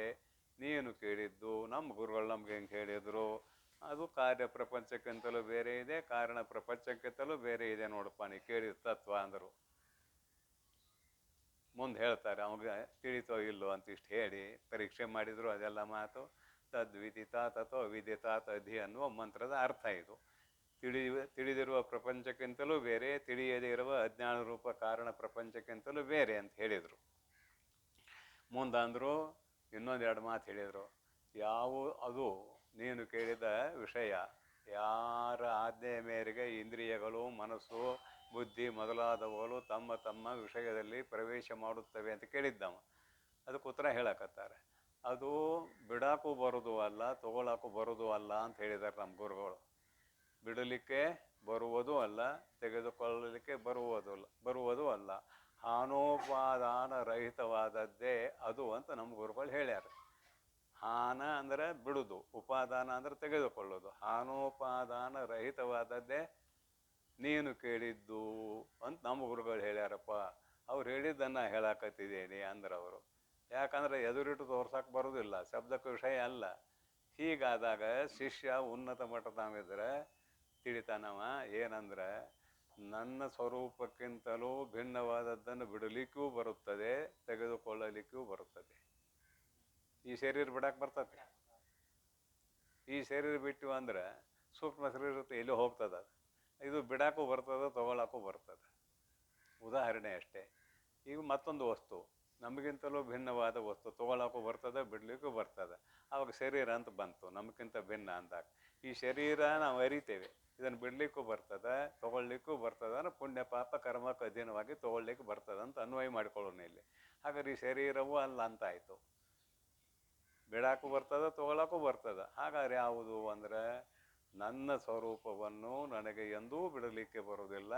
ನೀನು ಕೇಳಿದ್ದು ನಮ್ಮ ಗುರುಗಳು ನಮ್ಗೆ ಹೆಂಗೆ ಹೇಳಿದರು, ಅದು ಕಾರ್ಯ ಪ್ರಪಂಚಕ್ಕಿಂತಲೂ ಬೇರೆ ಇದೆ, ಕಾರಣ ಪ್ರಪಂಚಕ್ಕಿಂತಲೂ ಬೇರೆ ಇದೆ ನೋಡಪ್ಪ ನೀ ಕೇಳಿದ ತತ್ವ ಅಂದರು. ಮುಂದೆ ಹೇಳ್ತಾರೆ ಅವಾಗ ತಿಳಿತೋ ಇಲ್ಲೋ ಅಂತ ಇಷ್ಟು ಹೇಳಿ ಪರೀಕ್ಷೆ ಮಾಡಿದ್ರು. ಅದೆಲ್ಲ ಮಾತು ತದ್ವಿದಿತ ತಥೋ ವಿದಿತ ತದ್ಧಿ ಅನ್ನುವ ಮಂತ್ರದ ಅರ್ಥ ಇದು. ತಿಳಿದಿರುವ ಪ್ರಪಂಚಕ್ಕಿಂತಲೂ ಬೇರೆ, ತಿಳಿಯದೇ ಇರುವ ಅಜ್ಞಾನ ರೂಪ ಕಾರಣ ಪ್ರಪಂಚಕ್ಕಿಂತಲೂ ಬೇರೆ ಅಂತ ಹೇಳಿದರು. ಮುಂದಂದರು ಇನ್ನೊಂದೆರಡು ಮಾತು ಹೇಳಿದರು. ಅದು ನೀನು ಕೇಳಿದ ವಿಷಯ ಯಾರ ಆಜ್ಞೆಯ ಮೇರೆಗೆ ಇಂದ್ರಿಯಗಳು, ಮನಸ್ಸು, ಬುದ್ಧಿ ಮೊದಲಾದವುಗಳು ತಮ್ಮ ತಮ್ಮ ವಿಷಯದಲ್ಲಿ ಪ್ರವೇಶ ಮಾಡುತ್ತವೆ ಅಂತ ಕೇಳಿದ್ದವ. ಅದಕ್ಕೆ ಉತ್ತರ ಹೇಳಕತ್ತಾರೆ. ಅದು ಬಿಡಾಕು ಬರೋದು ಅಲ್ಲ, ತಗೊಳಕ್ಕೂ ಬರೋದು ಅಲ್ಲ ಅಂತ ಹೇಳಿದ್ದಾರೆ ನಮ್ಮ ಗುರುಗಳು. ಬಿಡಲಿಕ್ಕೆ ಬರುವುದೂ ಅಲ್ಲ, ತೆಗೆದುಕೊಳ್ಳಲಿಕ್ಕೆ ಬರುವುದೂ ಅಲ್ಲ. ಹಾನೋಪಾದಾನ ರಹಿತವಾದದ್ದೇ ಅದು ಅಂತ ನಮ್ಮ ಗುರುಗಳು ಹೇಳ್ಯಾರ. ಹಾನ ಅಂದರೆ ಬಿಡುದು, ಉಪಾದಾನ ಅಂದರೆ ತೆಗೆದುಕೊಳ್ಳೋದು. ಹಾನೋಪಾದಾನ ರಹಿತವಾದದ್ದೇ ನೀನು ಕೇಳಿದ್ದು ಅಂತ ನಮ್ಮ ಗುರುಗಳು ಹೇಳ್ಯಾರಪ್ಪ. ಅವ್ರು ಹೇಳಿದ್ದನ್ನು ಹೇಳಕತ್ತಿದ್ದೀನಿ ಅಂದ್ರೆ ಅವರು. ಯಾಕಂದರೆ ಎದುರಿಟ್ಟು ತೋರ್ಸಕ್ಕೆ ಬರೋದಿಲ್ಲ, ಶಬ್ದಕ್ಕೆ ವಿಷಯ ಅಲ್ಲ. ಹೀಗಾದಾಗ ಶಿಷ್ಯ ಉನ್ನತ ಮಟ್ಟದಾಗಿದ್ರೆ ತಿಳಿತಾನವ ಏನಂದ್ರೆ ನನ್ನ ಸ್ವರೂಪಕ್ಕಿಂತಲೂ ಭಿನ್ನವಾದದ್ದನ್ನು ಬಿಡಲಿಕ್ಕೂ ಬರುತ್ತದೆ, ತೆಗೆದುಕೊಳ್ಳಲಿಕ್ಕೂ ಬರುತ್ತದೆ. ಈ ಶರೀರ ಬಿಡಕ್ಕೆ ಬರ್ತದೆ. ಈ ಶರೀರ ಬಿಟ್ಟು ಅಂದ್ರೆ ಸೂಕ್ಷ್ಮ ಶರೀರ ಎಲ್ಲಿ ಹೋಗ್ತದೆ. ಇದು ಬಿಡಾಕು ಬರ್ತದೆ, ತಗೊಳಕ್ಕೂ ಬರ್ತದೆ. ಉದಾಹರಣೆ ಅಷ್ಟೇ. ಈಗ ಮತ್ತೊಂದು ವಸ್ತು ನಮಗಿಂತಲೂ ಭಿನ್ನವಾದ ವಸ್ತು ತಗೊಳಕ್ಕೂ ಬರ್ತದೆ, ಬಿಡಲಿಕ್ಕೂ ಬರ್ತದೆ. ಆವಾಗ ಶರೀರ ಅಂತ ಬಂತು, ನಮಗಿಂತ ಭಿನ್ನ ಅಂದಾಗ ಈ ಶರೀರ ನಾವು ಅರಿತೇವೆ. ಇದನ್ನು ಬಿಡಲಿಕ್ಕೂ ಬರ್ತದೆ, ತೊಗೊಳ್ಲಿಕ್ಕೂ ಬರ್ತದೆ ಅಂದ್ರೆ ಪುಣ್ಯ ಪಾಪ ಕರ್ಮಕ್ಕೆ ಅಧೀನವಾಗಿ ತೊಗೊಳ್ಲಿಕ್ಕೆ ಬರ್ತದೆ ಅಂತ ಅನ್ವಯ ಮಾಡಿಕೊಳ್ಳೋಣ ಇಲ್ಲಿ. ಹಾಗಾದ್ರೆ ಈ ಶರೀರವೂ ಅಲ್ಲ ಅಂತ ಆಯಿತು. ಬಿಡಾಕು ಬರ್ತದೆ, ತೊಗೊಳಕ್ಕೂ ಬರ್ತದೆ. ಹಾಗಾದ್ರೆ ಯಾವುದು ಅಂದರೆ ನನ್ನ ಸ್ವರೂಪವನ್ನು ನನಗೆ ಎಂದೂ ಬಿಡಲಿಕ್ಕೆ ಬರುವುದಿಲ್ಲ,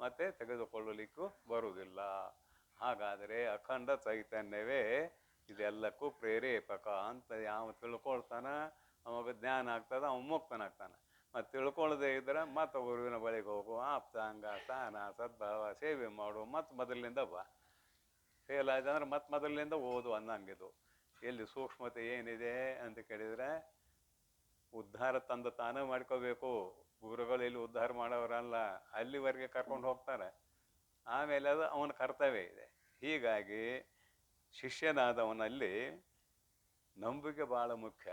ಮತ್ತು ತೆಗೆದುಕೊಳ್ಳಲಿಕ್ಕೂ ಬರುವುದಿಲ್ಲ. ಹಾಗಾದರೆ ಅಖಂಡ ಚೈತನ್ಯವೇ ಇದೆಲ್ಲಕ್ಕೂ ಪ್ರೇರೇಪಕ ಅಂತ ಯಾವ ತಿಳ್ಕೊಳ್ತಾನೆ ಅವಾಗ ಜ್ಞಾನ ಆಗ್ತದೆ, ಅವನು ಮುಕ್ತನಾಗ್ತಾನೆ. ಮತ್ತು ತಿಳ್ಕೊಳ್ಳದೆ ಇದ್ರೆ ಮತ್ತು ಗುರುವಿನ ಬಳಿಗೆ ಹೋಗು, ಆಪ್ತಾಂಗ ಸ್ಥಾನ ಸದ್ಭಾವ ಸೇವೆ ಮಾಡು, ಮತ್ತು ಮೊದಲಿನಿಂದ ಬಾ. ಫೇಲ್ ಆಯ್ತು ಅಂದ್ರೆ ಮತ್ತೆ ಮೊದಲಿನಿಂದ ಓದು ಅನ್ನಂಗಿದು. ಎಲ್ಲಿ ಸೂಕ್ಷ್ಮತೆ ಏನಿದೆ ಅಂತ ಕೇಳಿದರೆ ಉದ್ಧಾರ ತಂದು ತಾನೇ ಮಾಡ್ಕೋಬೇಕು. ಗುರುಗಳು ಇಲ್ಲಿ ಉದ್ಧಾರ ಮಾಡೋರಲ್ಲ, ಅಲ್ಲಿವರೆಗೆ ಕರ್ಕೊಂಡು ಹೋಗ್ತಾರೆ. ಆಮೇಲೆ ಅದು ಅವನ ಕರ್ತವ್ಯ ಇದೆ. ಹೀಗಾಗಿ ಶಿಷ್ಯನಾದವನಲ್ಲಿ ನಂಬಿಕೆ ಭಾಳ ಮುಖ್ಯ.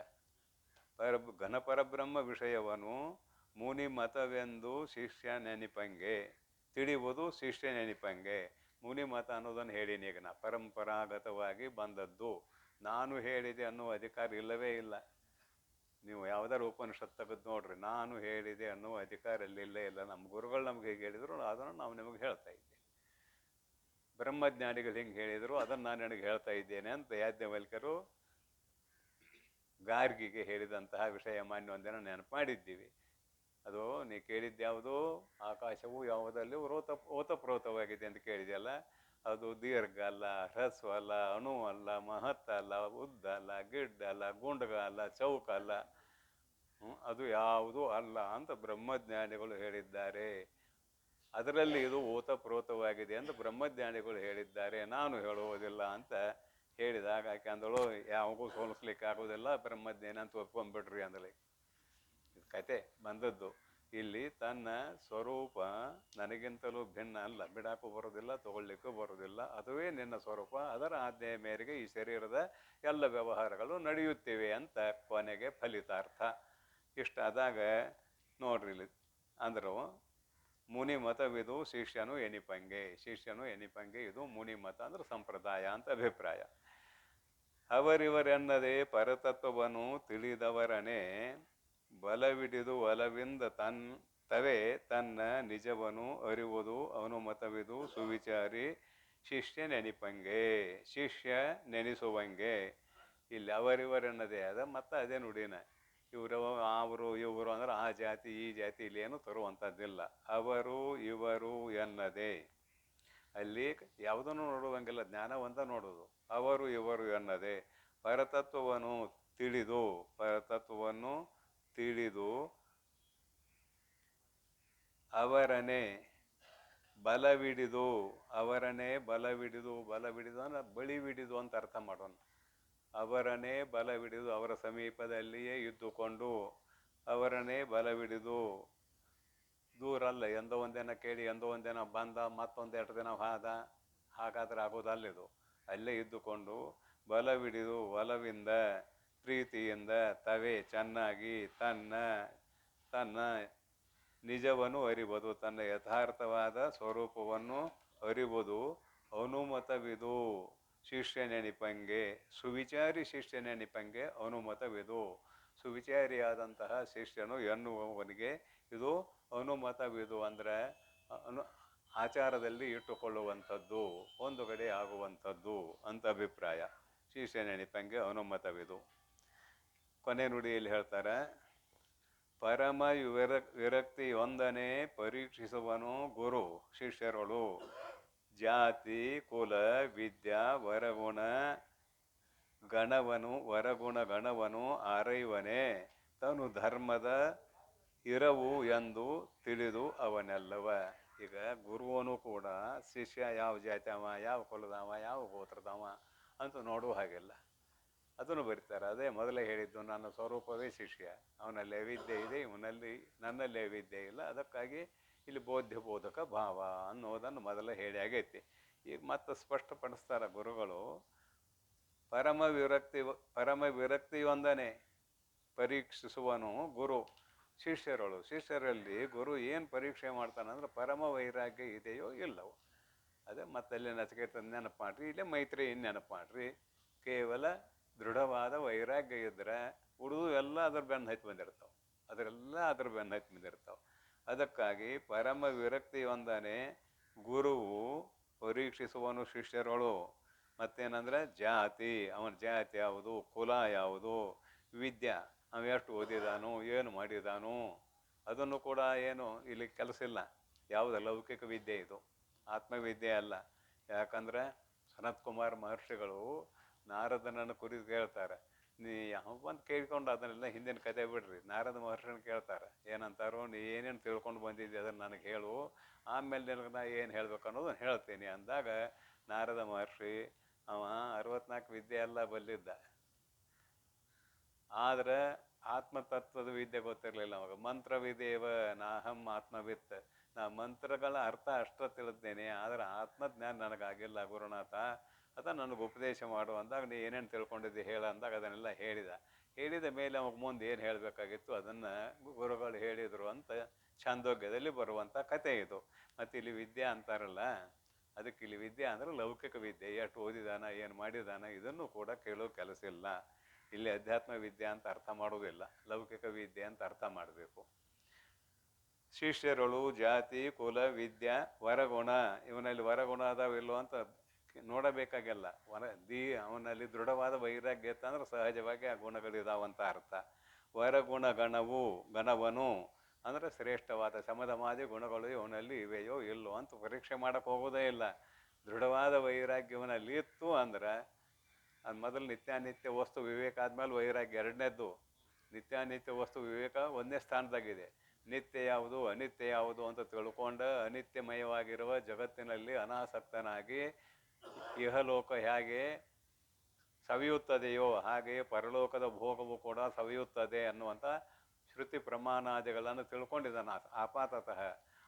ಘನಪರಬ್ರಹ್ಮ ವಿಷಯವನ್ನು ಮುನಿ ಮತವೆಂದು ಶಿಷ್ಯ ನೆನಪಂಗೆ, ತಿಳಿಯುವುದು ಶಿಷ್ಯ ನೆನಪಂಗೆ. ಮುನಿ ಮತ ಅನ್ನೋದನ್ನು ಹೇಳೀನಿ ಈಗ ನಾ. ಪರಂಪರಾಗತವಾಗಿ ಬಂದದ್ದು, ನಾನು ಹೇಳಿದೆ ಅನ್ನುವ ಅಧಿಕಾರ ಇಲ್ಲವೇ ಇಲ್ಲ. ನೀವು ಯಾವುದಾರು ಉಪನಿಷತ್ ತೆಗೆದು ನೋಡ್ರಿ, ನಾನು ಹೇಳಿದೆ ಅನ್ನುವ ಅಧಿಕಾರ ಇಲ್ಲೇ ಇಲ್ಲ. ನಮ್ಮ ಗುರುಗಳು ನಮ್ಗೆ ಹೇಗೆ ಹೇಳಿದ್ರು ಅದನ್ನು ನಾವು ನಿಮಗೆ ಹೇಳ್ತಾ ಇದ್ದೇವೆ. ಬ್ರಹ್ಮಜ್ಞಾನಿಗಳು ಹಿಂಗೆ ಹೇಳಿದರು ಅದನ್ನು ನಾನು ನನಗೆ ಹೇಳ್ತಾ ಇದ್ದೇನೆ ಅಂತ ಯಾಜ್ಞವಲ್ಕ್ಯರು ಗಾರ್ಗಿಗೆ ಹೇಳಿದಂತಹ ವಿಷಯ ಮಾನ್ಯ ಒಂದಿನ ನೆನಪು ಮಾಡಿದ್ದೀವಿ. ಅದು ನೀ ಕೇಳಿದ್ಯಾವುದು, ಆಕಾಶವು ಯಾವುದಲ್ಲಿ ಓತಪ್ರೋತವಾಗಿದೆ ಅಂತ ಕೇಳಿದೆಯಲ್ಲ, ಅದು ದೀರ್ಘ ಅಲ್ಲ, ಹ್ರಸ್ವ ಅಲ್ಲ, ಅಣು ಅಲ್ಲ, ಮಹತ್ ಅಲ್ಲ, ಉದ್ದ ಅಲ್ಲ, ಗಿಡ್ಡ ಅಲ್ಲ, ಗುಂಡಗ ಅಲ್ಲ, ಚೌಕ ಅಲ್ಲ, ಅದು ಯಾವುದೂ ಅಲ್ಲ ಅಂತ ಬ್ರಹ್ಮಜ್ಞಾನಿಗಳು ಹೇಳಿದ್ದಾರೆ. ಅದರಲ್ಲಿ ಇದು ಓತಪ್ರೋತವಾಗಿದೆ ಅಂತ ಬ್ರಹ್ಮಜ್ಞಾನಿಗಳು ಹೇಳಿದ್ದಾರೆ, ನಾನು ಹೇಳುವುದಿಲ್ಲ ಅಂತ ಹೇಳಿದಾಗ ಆಕೆ ಅಂದಳು, ಯಾವಾಗೂ ಸೋಲಿಸ್ಲಿಕ್ಕೆ ಆಗೋದಿಲ್ಲ, ಬ್ರಹ್ಮಜ್ಞಾನ ಅಂತ ಒಪ್ಕೊಂಡ್ಬಿಡ್ರಿ ಅಂದಲಿ. ಇದು ಕತೆ ಬಂದದ್ದು. ಇಲ್ಲಿ ತನ್ನ ಸ್ವರೂಪ ನನಗಿಂತಲೂ ಭಿನ್ನ ಅಲ್ಲ, ಬಿಡಾಕು ಬರೋದಿಲ್ಲ, ತಗೊಳ್ಲಿಕ್ಕೂ ಬರೋದಿಲ್ಲ, ಅದುವೇ ನಿನ್ನ ಸ್ವರೂಪ. ಅದರ ಆಜ್ಞೆಯ ಮೇರೆಗೆ ಈ ಶರೀರದ ಎಲ್ಲ ವ್ಯವಹಾರಗಳು ನಡೆಯುತ್ತಿವೆ ಅಂತ ಕೊನೆಗೆ ಫಲಿತಾರ್ಥ. ಇಷ್ಟಾದಾಗ ನೋಡ್ರಿ ಇಲ್ಲಿ ಅಂದರು, ಮುನಿ ಮತವಿದು ಶಿಷ್ಯನು ಎನಿಪಂಗೆ. ಶಿಷ್ಯನು ಎನಿಪಂಗೆ ಇದು ಮುನಿ ಮತ ಅಂದ್ರೆ ಸಂಪ್ರದಾಯ ಅಂತ ಅಭಿಪ್ರಾಯ. ಅವರಿವರೆನ್ನದೇ ಪರತತ್ವವನ್ನು ತಿಳಿದವರನೇ ಬಲವಿಡಿದು ಒಲವಿಂದ ತವೇ ತನ್ನ ನಿಜವನು ಅರಿವುದು ಅನುಮತವಿದು ಸುವಿಚಾರಿ ಶಿಷ್ಯ ನೆನಿಪಂಗೆ. ಶಿಷ್ಯ ನೆನೆಸುವಂಗೆ. ಇಲ್ಲಿ ಅವರಿವರೆನ್ನದೇ ಅದ ಮತ್ತು ಅದೇ ನುಡಿನ. ಇವರು ಅವರು ಇವರು ಅಂದ್ರೆ ಆ ಜಾತಿ ಈ ಜಾತಿ ಇಲ್ಲಿ ಏನು ತರುವಂಥದ್ದಿಲ್ಲ. ಅವರು ಇವರು ಎನ್ನದೆ ಅಲ್ಲಿ ಯಾವುದನ್ನು ನೋಡುವಂಗಿಲ್ಲ, ಜ್ಞಾನ ಒಂದ ನೋಡುವುದು. ಅವರು ಇವರು ಎನ್ನದೆ ಪರತತ್ವವನ್ನು ತಿಳಿದು ಪರತತ್ವವನ್ನು ತಿಳಿದು ಅವರನೇ ಬಲವಿಡಿದು ಅವರನೇ ಬಲವಿಡಿದು ಅಂದ್ರೆ ಬಳಿವಿಡಿದು ಅಂತ ಅರ್ಥ ಮಾಡೋಣ. ಅವರನ್ನೇ ಬಲವಿಡಿದು ಅವರ ಸಮೀಪದಲ್ಲಿಯೇ ಇದ್ದುಕೊಂಡು ಅವರನ್ನೇ ಬಲವಿಡಿದು, ದೂರಲ್ಲ, ಎಂದೋ ಒಂದಿನ ಕೇಳಿ ಎಂದೋ ಒಂದಿನ ಬಂದ ಮತ್ತೊಂದೆರಡು ದಿನ ಹಾಗಾದ್ರೆ ಆಗೋದಲ್ಲಿದು. ಅಲ್ಲೇ ಇದ್ದುಕೊಂಡು ಬಲವಿಡಿದು ಒಲವಿಂದ ಪ್ರೀತಿಯಿಂದ ತವೆ ಚೆನ್ನಾಗಿ ತನ್ನ ನಿಜವನ್ನು ಅರಿಬೋದು, ತನ್ನ ಯಥಾರ್ಥವಾದ ಸ್ವರೂಪವನ್ನು ಅರಿಬೋದು ಅನುಮತವಿದು ಶಿಷ್ಯನೆನಿಪಂಗೆ, ಸುವಿಚಾರಿ ಶಿಷ್ಯನೆನಿಪಂಗೆ ಅನುಮತವಿದು. ಸುವಿಚಾರಿಯಾದಂತಹ ಶಿಷ್ಯನು ಎನ್ನುವವನಿಗೆ ಇದು ಅನುಮತವಿದು ಅಂದರೆ ಆಚಾರದಲ್ಲಿ ಇಟ್ಟುಕೊಳ್ಳುವಂಥದ್ದು, ಒಂದು ಕಡೆ ಆಗುವಂಥದ್ದು ಅಂತ ಅಭಿಪ್ರಾಯ. ಶಿಷ್ಯನೆನಿಪಂಗೆ ಅನುಮತವಿದು. ಕೊನೆ ನುಡಿಯಲ್ಲಿ ಹೇಳ್ತಾರೆ, ಪರಮ ವಿರಕ್ತಿಯೊಂದನೇ ಪರೀಕ್ಷಿಸುವನು ಗುರು ಶಿಷ್ಯರಳು, ಜಾತಿ ಕುಲ ವಿದ್ಯಾ ವರಗುಣ ಗಣವನು ಆರೈವನೇ, ತನು ಧರ್ಮದ ಇರವು ಎಂದು ತಿಳಿದು ಅವನೆಲ್ಲವ. ಈಗ ಗುರುವನು ಕೂಡ ಶಿಷ್ಯ ಯಾವ ಜಾತಿಯವ, ಯಾವ ಕುಲದವ, ಯಾವ ಗೋತ್ರದವ ಅಂತ ನೋಡುವ ಹಾಗಿಲ್ಲ, ಅದನ್ನು ಬರೀತಾರೆ. ಅದೇ ಮೊದಲೇ ಹೇಳಿದ್ದು, ನನ್ನ ಸ್ವರೂಪವೇ ಶಿಷ್ಯ, ಅವನಲ್ಲಿ ವಿದ್ಯೆ ಇದೆ, ಇವನಲ್ಲಿ ನನ್ನಲ್ಲಿ ವಿದ್ಯೆ ಇಲ್ಲ, ಅದಕ್ಕಾಗಿ ಇಲ್ಲಿ ಬೋಧಕ ಭಾವ ಅನ್ನೋದನ್ನು ಮೊದಲೇ ಹೇಳಿ ಆಗೈತಿ. ಈಗ ಮತ್ತೆ ಸ್ಪಷ್ಟಪಡಿಸ್ತಾರೆ ಗುರುಗಳು, ಪರಮ ವಿರಕ್ತಿಯೊಂದನೇ ಪರೀಕ್ಷಿಸುವನು ಗುರು ಶಿಷ್ಯರಳು. ಶಿಷ್ಯರಲ್ಲಿ ಗುರು ಏನು ಪರೀಕ್ಷೆ ಮಾಡ್ತಾನಂದ್ರೆ ಪರಮ ವೈರಾಗ್ಯ ಇದೆಯೋ ಇಲ್ಲವೋ. ಅದೇ ಮತ್ತಲ್ಲಿ ನಚಿಕೇತ ನೆನಪು ಮಾಡ್ರಿ, ಇಲ್ಲೇ ಮೈತ್ರಿ ನೆನಪು ಮಾಡ್ರಿ. ಕೇವಲ ದೃಢವಾದ ವೈರಾಗ್ಯ ಇದ್ರೆ ಉಳಿದು ಎಲ್ಲ ಅದ್ರ ಬೆನ್ನು ಹತ್ತಿ ಬಂದಿರ್ತಾವೆ, ಅದ್ರ ಬೆನ್ನು ಹತ್ತಿ ಬಂದಿರ್ತಾವೆ. ಅದಕ್ಕಾಗಿ ಪರಮ ವಿರಕ್ತಿಯೊಂದನೇ ಗುರುವು ಪರೀಕ್ಷಿಸುವನು ಶಿಷ್ಯರಳು. ಮತ್ತೇನಂದ್ರೆ ಜಾತಿ, ಅವನ ಜಾತಿ ಯಾವುದು, ಕುಲ ಯಾವುದು, ವಿದ್ಯಾ ಅವ ಎಷ್ಟು ಓದಿದಾನು, ಏನು ಮಾಡಿದಾನು, ಅದನ್ನು ಕೂಡ ಏನು ಇಲ್ಲಿ ಕೆಲಸ ಇಲ್ಲ. ಯಾವುದು ಲೌಕಿಕ ವಿದ್ಯೆ, ಇದು ಆತ್ಮವಿದ್ಯೆ ಅಲ್ಲ. ಯಾಕಂದ್ರೆ ಸನತ್ ಕುಮಾರ್ ಮಹರ್ಷಿಗಳು ನಾರದನನ್ನು ಕುರಿತು ಕೇಳ್ತಾರೆ, ನೀ ಯಾವ ಬಂದು ಕೇಳ್ಕೊಂಡು ಅದನ್ನೆಲ್ಲ ಹಿಂದಿನ ಕತೆ ಬಿಡ್ರಿ. ನಾರದ ಮಹರ್ಷಿನ ಕೇಳ್ತಾರೆ, ಏನಂತಾರೋ, ನೀ ಏನೇನು ತಿಳ್ಕೊಂಡು ಬಂದಿದ್ದೆ ಅದನ್ನು ನನಗೆ ಹೇಳು, ಆಮೇಲೆ ನಿನಗೆ ನಾ ಏನು ಹೇಳ್ಬೇಕು ಅನ್ನೋದನ್ನು ಹೇಳ್ತೀನಿ ಅಂದಾಗ ನಾರದ ಮಹರ್ಷಿ ಅವ 64 ವಿದ್ಯೆ ಎಲ್ಲ ಬಲ್ಲಿದ್ದ, ಆದ್ರೆ ಆತ್ಮತತ್ವದ ವಿದ್ಯೆ ಗೊತ್ತಿರಲಿಲ್ಲ ಅವಾಗ. ಮಂತ್ರವಿದೇವ ನಾಹಂ ಆತ್ಮವಿತ್, ನಾ ಮಂತ್ರಗಳ ಅರ್ಥ ಅಷ್ಟ ತಿಳಿದ್ದೇನೆ, ಆದ್ರೆ ಆತ್ಮಜ್ಞಾನ ನನಗಾಗಿಲ್ಲ ಗುರುನಾಥ, ಅದ ನನಗೆ ಉಪದೇಶ ಮಾಡು ಅಂದಾಗ, ನೀ ಏನೇನು ತಿಳ್ಕೊಂಡಿದ್ದೆ ಹೇಳ ಅಂದಾಗ ಅದನ್ನೆಲ್ಲ ಹೇಳಿದ ಮೇಲೆ ಅವಾಗ ಮುಂದೆ ಏನು ಹೇಳಬೇಕಾಗಿತ್ತು ಅದನ್ನು ಗುರುಗಳು ಹೇಳಿದರು ಅಂತ ಛಾಂದೋಗ್ಯದಲ್ಲಿ ಬರುವಂಥ ಕತೆ ಇದು. ಮತ್ತು ಇಲ್ಲಿ ವಿದ್ಯೆ ಅಂತಾರಲ್ಲ, ಅದಕ್ಕೆ ಇಲ್ಲಿ ವಿದ್ಯೆ ಅಂದರೆ ಲೌಕಿಕ ವಿದ್ಯೆ, ಎಷ್ಟು ಓದಿದಾನ, ಏನು ಮಾಡಿದಾನ, ಇದನ್ನು ಕೂಡ ಕೇಳೋ ಕೆಲಸ ಇಲ್ಲ. ಇಲ್ಲಿ ಅಧ್ಯಾತ್ಮ ವಿದ್ಯೆ ಅಂತ ಅರ್ಥ ಮಾಡೋದಿಲ್ಲ, ಲೌಕಿಕ ವಿದ್ಯೆ ಅಂತ ಅರ್ಥ ಮಾಡಬೇಕು. ಶಿಷ್ಯರಳು ಜಾತಿ ಕುಲ ವಿದ್ಯಾ ವರಗುಣ, ಇವನಲ್ಲಿ ವರಗುಣ ಅದಾವಿಲ್ಲೋ ಅಂತ ನೋಡಬೇಕಾಗಿಲ್ಲ. ಅವನಲ್ಲಿ ದೃಢವಾದ ವೈರಾಗ್ಯ ಇತ್ತಂದ್ರೆ ಸಹಜವಾಗಿ ಆ ಗುಣಗಳಿದಾವಂತ ಅರ್ಥ. ವರಗುಣ ಗಣವನು ಅಂದರೆ ಶ್ರೇಷ್ಠವಾದ ಶಮಧಮಾದಿ ಗುಣಗಳು ಇವನಲ್ಲಿ ಇವೆಯೋ ಇಲ್ಲೋ ಅಂತ ಪರೀಕ್ಷೆ ಮಾಡಕ್ಕೆ ಹೋಗೋದೇ ಇಲ್ಲ. ದೃಢವಾದ ವೈರಾಗ್ಯ ಇವನಲ್ಲಿ ಇತ್ತು ಅಂದ್ರೆ, ಅದು ಮೊದಲು ನಿತ್ಯಾನಿತ್ಯ ವಸ್ತು ವಿವೇಕ ಆದ್ಮೇಲೆ ವೈರಾಗ್ಯ ಎರಡನೇದ್ದು. ನಿತ್ಯಾನಿತ್ಯ ವಸ್ತು ವಿವೇಕ ಒಂದೇ ಸ್ಥಾನದಾಗಿದೆ. ನಿತ್ಯ ಯಾವುದು ಅನಿತ್ಯ ಯಾವುದು ಅಂತ ತಿಳ್ಕೊಂಡು ಅನಿತ್ಯಮಯವಾಗಿರುವ ಜಗತ್ತಿನಲ್ಲಿ ಅನಾಸಕ್ತನಾಗಿ ಇಹಲೋಕ ಹೇಗೆ ಸವಿಯುತ್ತದೆಯೋ ಹಾಗೆ ಪರಲೋಕದ ಭೋಗವು ಕೂಡ ಸವಿಯುತ್ತದೆ ಅನ್ನುವಂಥ ಶ್ರುತಿ ಪ್ರಮಾಣಾದಿಗಳನ್ನು ತಿಳ್ಕೊಂಡಿದ್ದಾನೆ ಆಪಾತತಃ.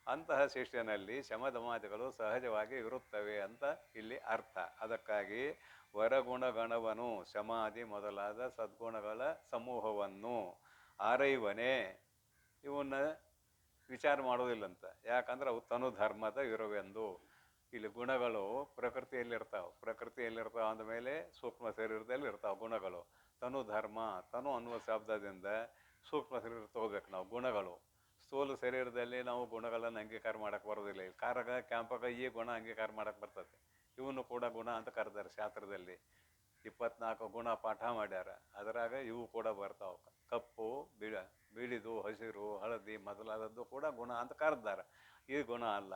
ಅಂತಹ ಶಿಷ್ಯನಲ್ಲಿ ಶಮಧಮಾದಿಗಳು ಸಹಜವಾಗಿ ಇರುತ್ತವೆ ಅಂತ ಇಲ್ಲಿ ಅರ್ಥ. ಅದಕ್ಕಾಗಿ ವರಗುಣಗಣವನು ಸಮಾಧಿ ಮೊದಲಾದ ಸದ್ಗುಣಗಳ ಸಮೂಹವನ್ನು ಆರೈವನೇ, ಇವನ್ನ ವಿಚಾರ ಮಾಡೋದಿಲ್ಲಂತ. ಯಾಕಂದ್ರೆ ಅವು ತನು ಧರ್ಮದ ಇರುವೆಂದು. ಇಲ್ಲಿ ಗುಣಗಳು ಪ್ರಕೃತಿಯಲ್ಲಿರ್ತಾವೆ ಅಂದಮೇಲೆ ಸೂಕ್ಷ್ಮ ಶರೀರದಲ್ಲಿ ಇರ್ತಾವೆ ಗುಣಗಳು. ತನು ಧರ್ಮ, ತನು ಅನ್ನುವ ಶಬ್ದದಿಂದ ಸೂಕ್ಷ್ಮ ಶರೀರ ತಗೋಬೇಕು ನಾವು. ಗುಣಗಳು ಸ್ಥೂಲ ಶರೀರದಲ್ಲಿ ನಾವು ಗುಣಗಳನ್ನು ಅಂಗೀಕಾರ ಮಾಡಕ್ಕೆ ಬರೋದಿಲ್ಲ. ಇಲ್ಲಿ ಕಾರಗ ಕ್ಯಾಂಪಗ ಈ ಗುಣ ಅಂಗೀಕಾರ ಮಾಡಕ್ಕೆ ಬರ್ತದೆ. ಇವನ್ನು ಕೂಡ ಗುಣ ಅಂತ ಕರೆದಾರೆ ಶಾಸ್ತ್ರದಲ್ಲಿ. 24 ಗುಣ ಪಾಠ ಮಾಡ್ಯಾರ. ಅದರಾಗ ಇವು ಕೂಡ ಬರ್ತಾವ. ಕಪ್ಪು, ಬಿಳಿದು, ಹಸಿರು, ಹಳದಿ ಮೊದಲಾದದ್ದು ಕೂಡ ಗುಣ ಅಂತ ಕರೆದಾರ. ಈ ಗುಣ ಅಲ್ಲ.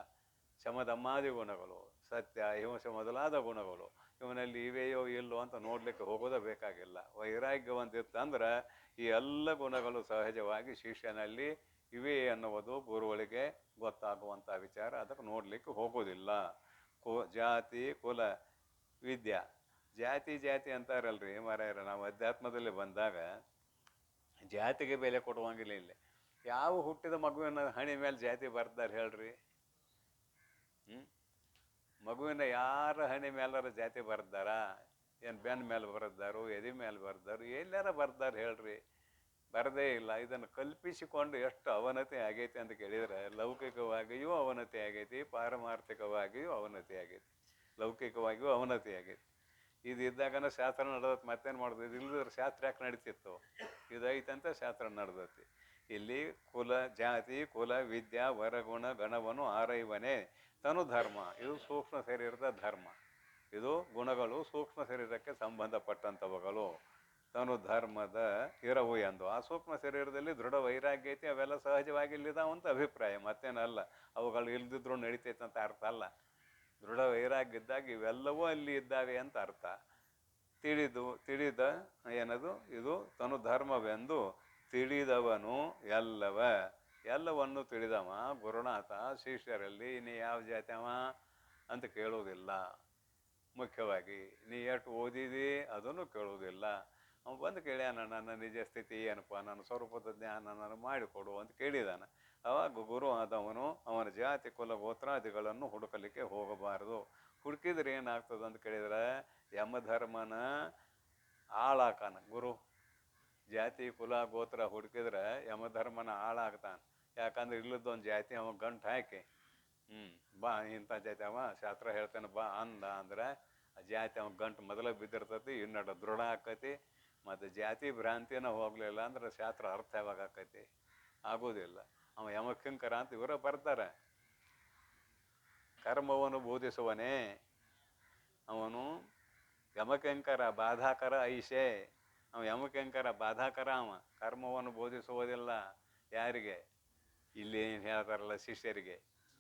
ಶಮದಮ್ಮಾದಿ ಗುಣಗಳು, ಸತ್ಯ, ಹಿಂಸೆ ಮೊದಲಾದ ಗುಣಗಳು ಇವನಲ್ಲಿ ಇವೆಯೋ ಇಲ್ಲೋ ಅಂತ ನೋಡ್ಲಿಕ್ಕೆ ಹೋಗೋದೇ ಬೇಕಾಗಿಲ್ಲ. ವೈರಾಗ್ಯವಂತಿತ್ತಂದ್ರೆ ಈ ಎಲ್ಲ ಗುಣಗಳು ಸಹಜವಾಗಿ ಶಿಷ್ಯನಲ್ಲಿ ಇವೆ ಅನ್ನುವುದು ಗುರುಗಳಿಗೆ ಗೊತ್ತಾಗುವಂಥ ವಿಚಾರ. ಅದಕ್ಕೆ ನೋಡ್ಲಿಕ್ಕೆ ಹೋಗೋದಿಲ್ಲ. ಜಾತಿ, ಕುಲ, ವಿದ್ಯಾ. ಜಾತಿ ಅಂತಾರಲ್ರಿ ಮಾರಾಯರ. ನಾವು ಅಧ್ಯಾತ್ಮದಲ್ಲಿ ಬಂದಾಗ ಜಾತಿಗೆ ಬೆಲೆ ಕೊಡುವಂಗಿಲ್ಲ. ಇಲ್ಲಿ ಯಾವ ಹುಟ್ಟಿದ ಮಗುವಿನ ಹಣಿ ಮೇಲೆ ಜಾತಿ ಬರ್ತಾರೆ ಹೇಳ್ರಿ? ಮಗುವಿನ ಯಾರ ಹಣಿ ಮೇಲಾರ ಜಾತಿ ಬರ್ದಾರ? ಏನು ಬೆನ್ನ ಮೇಲೆ ಬರ್ದಾರು, ಎದೆ ಮೇಲೆ ಬರ್ದಾರು, ಎಲ್ಲಾರ ಬರ್ದಾರ ಹೇಳ್ರಿ? ಬರದೇ ಇಲ್ಲ. ಇದನ್ನು ಕಲ್ಪಿಸಿಕೊಂಡು ಎಷ್ಟು ಅವನತಿ ಆಗೈತಿ ಅಂತ ಕೇಳಿದರೆ, ಲೌಕಿಕವಾಗಿಯೂ ಅವನತಿ ಆಗೈತಿ, ಪಾರಮಾರ್ಥಿಕವಾಗಿಯೂ ಅವನತಿ ಆಗೈತಿ. ಲೌಕಿಕವಾಗಿಯೂ ಅವನತಿ ಆಗೈತಿ. ಇದು ಇದ್ದಾಗನ ಶಾಸ್ತ್ರ ನಡೆದತ್ತೆ. ಮತ್ತೇನು ಮಾಡೋದು? ಇದು ಇಲ್ಲದ್ರೆ ಶಾಸ್ತ್ರ ಯಾಕೆ ನಡೀತಿತ್ತು? ಇದೈತಂತ ಶಾಸ್ತ್ರ ನಡೆದತಿ. ಇಲ್ಲಿ ಕುಲ, ಜಾತಿ, ಕುಲ, ವಿದ್ಯಾ, ವರಗುಣ, ಗಣವನು ಆರೈವನೇ ತನು ಧರ್ಮ. ಇದು ಸೂಕ್ಷ್ಮ ಶರೀರದ ಧರ್ಮ. ಇದು ಗುಣಗಳು ಸೂಕ್ಷ್ಮ ಶರೀರಕ್ಕೆ ಸಂಬಂಧಪಟ್ಟಂಥವುಗಳು. ತನು ಧರ್ಮದ ಇರವು ಎಂದು. ಆ ಸೂಕ್ಷ್ಮ ಶರೀರದಲ್ಲಿ ದೃಢ ವೈರಾಗ್ಯ ಐತಿ. ಅವೆಲ್ಲ ಸಹಜವಾಗಿ ಇಲ್ಲಿದಾವಂತ ಅಭಿಪ್ರಾಯ, ಮತ್ತೇನಲ್ಲ. ಅವುಗಳು ಇಲ್ದಿದ್ರು ನಡೀತೈತೆ ಅಂತ ಅರ್ಥ ಅಲ್ಲ. ದೃಢ ವೈರಾಗ್ಯ ಇದ್ದಾಗ ಇವೆಲ್ಲವೂ ಅಲ್ಲಿ ಇದ್ದಾವೆ ಅಂತ ಅರ್ಥ. ತಿಳಿದ ಏನದು? ಇದು ತನು ಧರ್ಮವೆಂದು ತಿಳಿದವನು ಎಲ್ಲವನ್ನು ತಿಳಿದವ ಗುರುನಾಥ ಶಿಷ್ಯರಲ್ಲಿ ನೀ ಯಾವ ಜಾತಿಯವ ಅಂತ ಕೇಳುವುದಿಲ್ಲ. ಮುಖ್ಯವಾಗಿ ನೀ ಎಷ್ಟು ಓದಿದಿ ಅದನ್ನು ಕೇಳುವುದಿಲ್ಲ. ಅವನು ಬಂದು ಕೇಳ್ಯಾನ, ನನ್ನ ನಿಜ ಸ್ಥಿತಿ ಏನಪ್ಪ, ನನ್ನ ಸ್ವರೂಪದ ಜ್ಞಾನ ನನಗೆ ಮಾಡಿಕೊಡು ಅಂತ ಕೇಳಿದಾನ. ಅವಾಗ ಗುರು ಆದವನು ಅವನ ಜಾತಿ, ಕುಲ, ಗೋತ್ರಾದಿಗಳನ್ನು ಹುಡುಕಲಿಕ್ಕೆ ಹೋಗಬಾರದು. ಹುಡುಕಿದ್ರೆ ಏನಾಗ್ತದೆ ಅಂತ ಕೇಳಿದ್ರೆ ಯಮಧರ್ಮನ ಆಳಾಕಾನ ಗುರು. ಜಾತಿ, ಕುಲ, ಗೋತ್ರ ಹುಡುಕಿದ್ರೆ ಯಮಧರ್ಮನ ಆಳಾಗ್ತಾನೆ. ಯಾಕಂದ್ರೆ ಇಲ್ಲದೊಂದು ಜಾತಿ ಅವ ಗಂಟು ಹಾಕಿ ಬಾ ಇಂಥ ಜಾತಿ ಅವ ಶಾಸ್ತ್ರ ಹೇಳ್ತೇನೆ ಬಾ ಅಂದ ಅಂದ್ರೆ ಆ ಜಾತಿ ಅವ ಗಂಟು ಮೊದಲೇ ಬಿದ್ದಿರ್ತತಿ. ಇನ್ನಡು ದೃಢ ಆಕತಿ. ಮತ್ತು ಜಾತಿ ಭ್ರಾಂತಿನ ಹೋಗಲಿಲ್ಲ ಅಂದ್ರೆ ಶಾಸ್ತ್ರ ಅರ್ಥ ಯಾವಾಗ ಆಕತಿ? ಆಗೋದಿಲ್ಲ. ಅವ ಯಮಕಿಂಕರ ಅಂತ ಇವರ ಬರ್ತಾರೆ. ಕರ್ಮವನ್ನು ಬೋಧಿಸುವನೇ ಅವನು ಯಮಕಿಂಕರ, ಬಾಧಾಕರ ಐಷೆ. ಅವ ಯಮಕಿಂಕರ, ಬಾಧಾಕರ. ಅವ ಕರ್ಮವನ್ನು ಬೋಧಿಸುವುದಿಲ್ಲ. ಯಾರಿಗೆ? ಇಲ್ಲಿ ಏನು ಹೇಳ್ತಾರಲ್ಲ ಶಿಷ್ಯರಿಗೆ.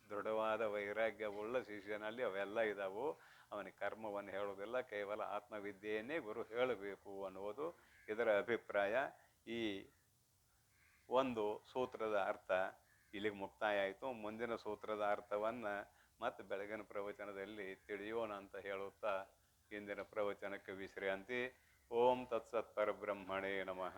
ದೃಢವಾದ ವೈರಾಗ್ಯವುಳ್ಳ ಶಿಷ್ಯನಲ್ಲಿ ಅವೆಲ್ಲ ಇದಾವು. ಅವನಿಗೆ ಕರ್ಮವನ್ನು ಹೇಳೋದಿಲ್ಲ, ಕೇವಲ ಆತ್ಮವಿದ್ಯೆಯನ್ನೇ ಗುರು ಹೇಳಬೇಕು ಅನ್ನುವುದು ಇದರ ಅಭಿಪ್ರಾಯ. ಈ ಒಂದು ಸೂತ್ರದ ಅರ್ಥ ಇಲ್ಲಿಗೆ ಮುಕ್ತಾಯ ಆಯಿತು. ಮುಂದಿನ ಸೂತ್ರದ ಅರ್ಥವನ್ನು ಮತ್ತು ಬೆಳಗಿನ ಪ್ರವಚನದಲ್ಲಿ ತಿಳಿಯೋಣ ಅಂತ ಹೇಳುತ್ತಾ ಇಂದಿನ ಪ್ರವಚನಕ್ಕೆ ವಿಶ್ರಾಂತಿ. ಓಂ ತತ್ಸತ್ ಪರಬ್ರಹ್ಮಣೇ ನಮಃ.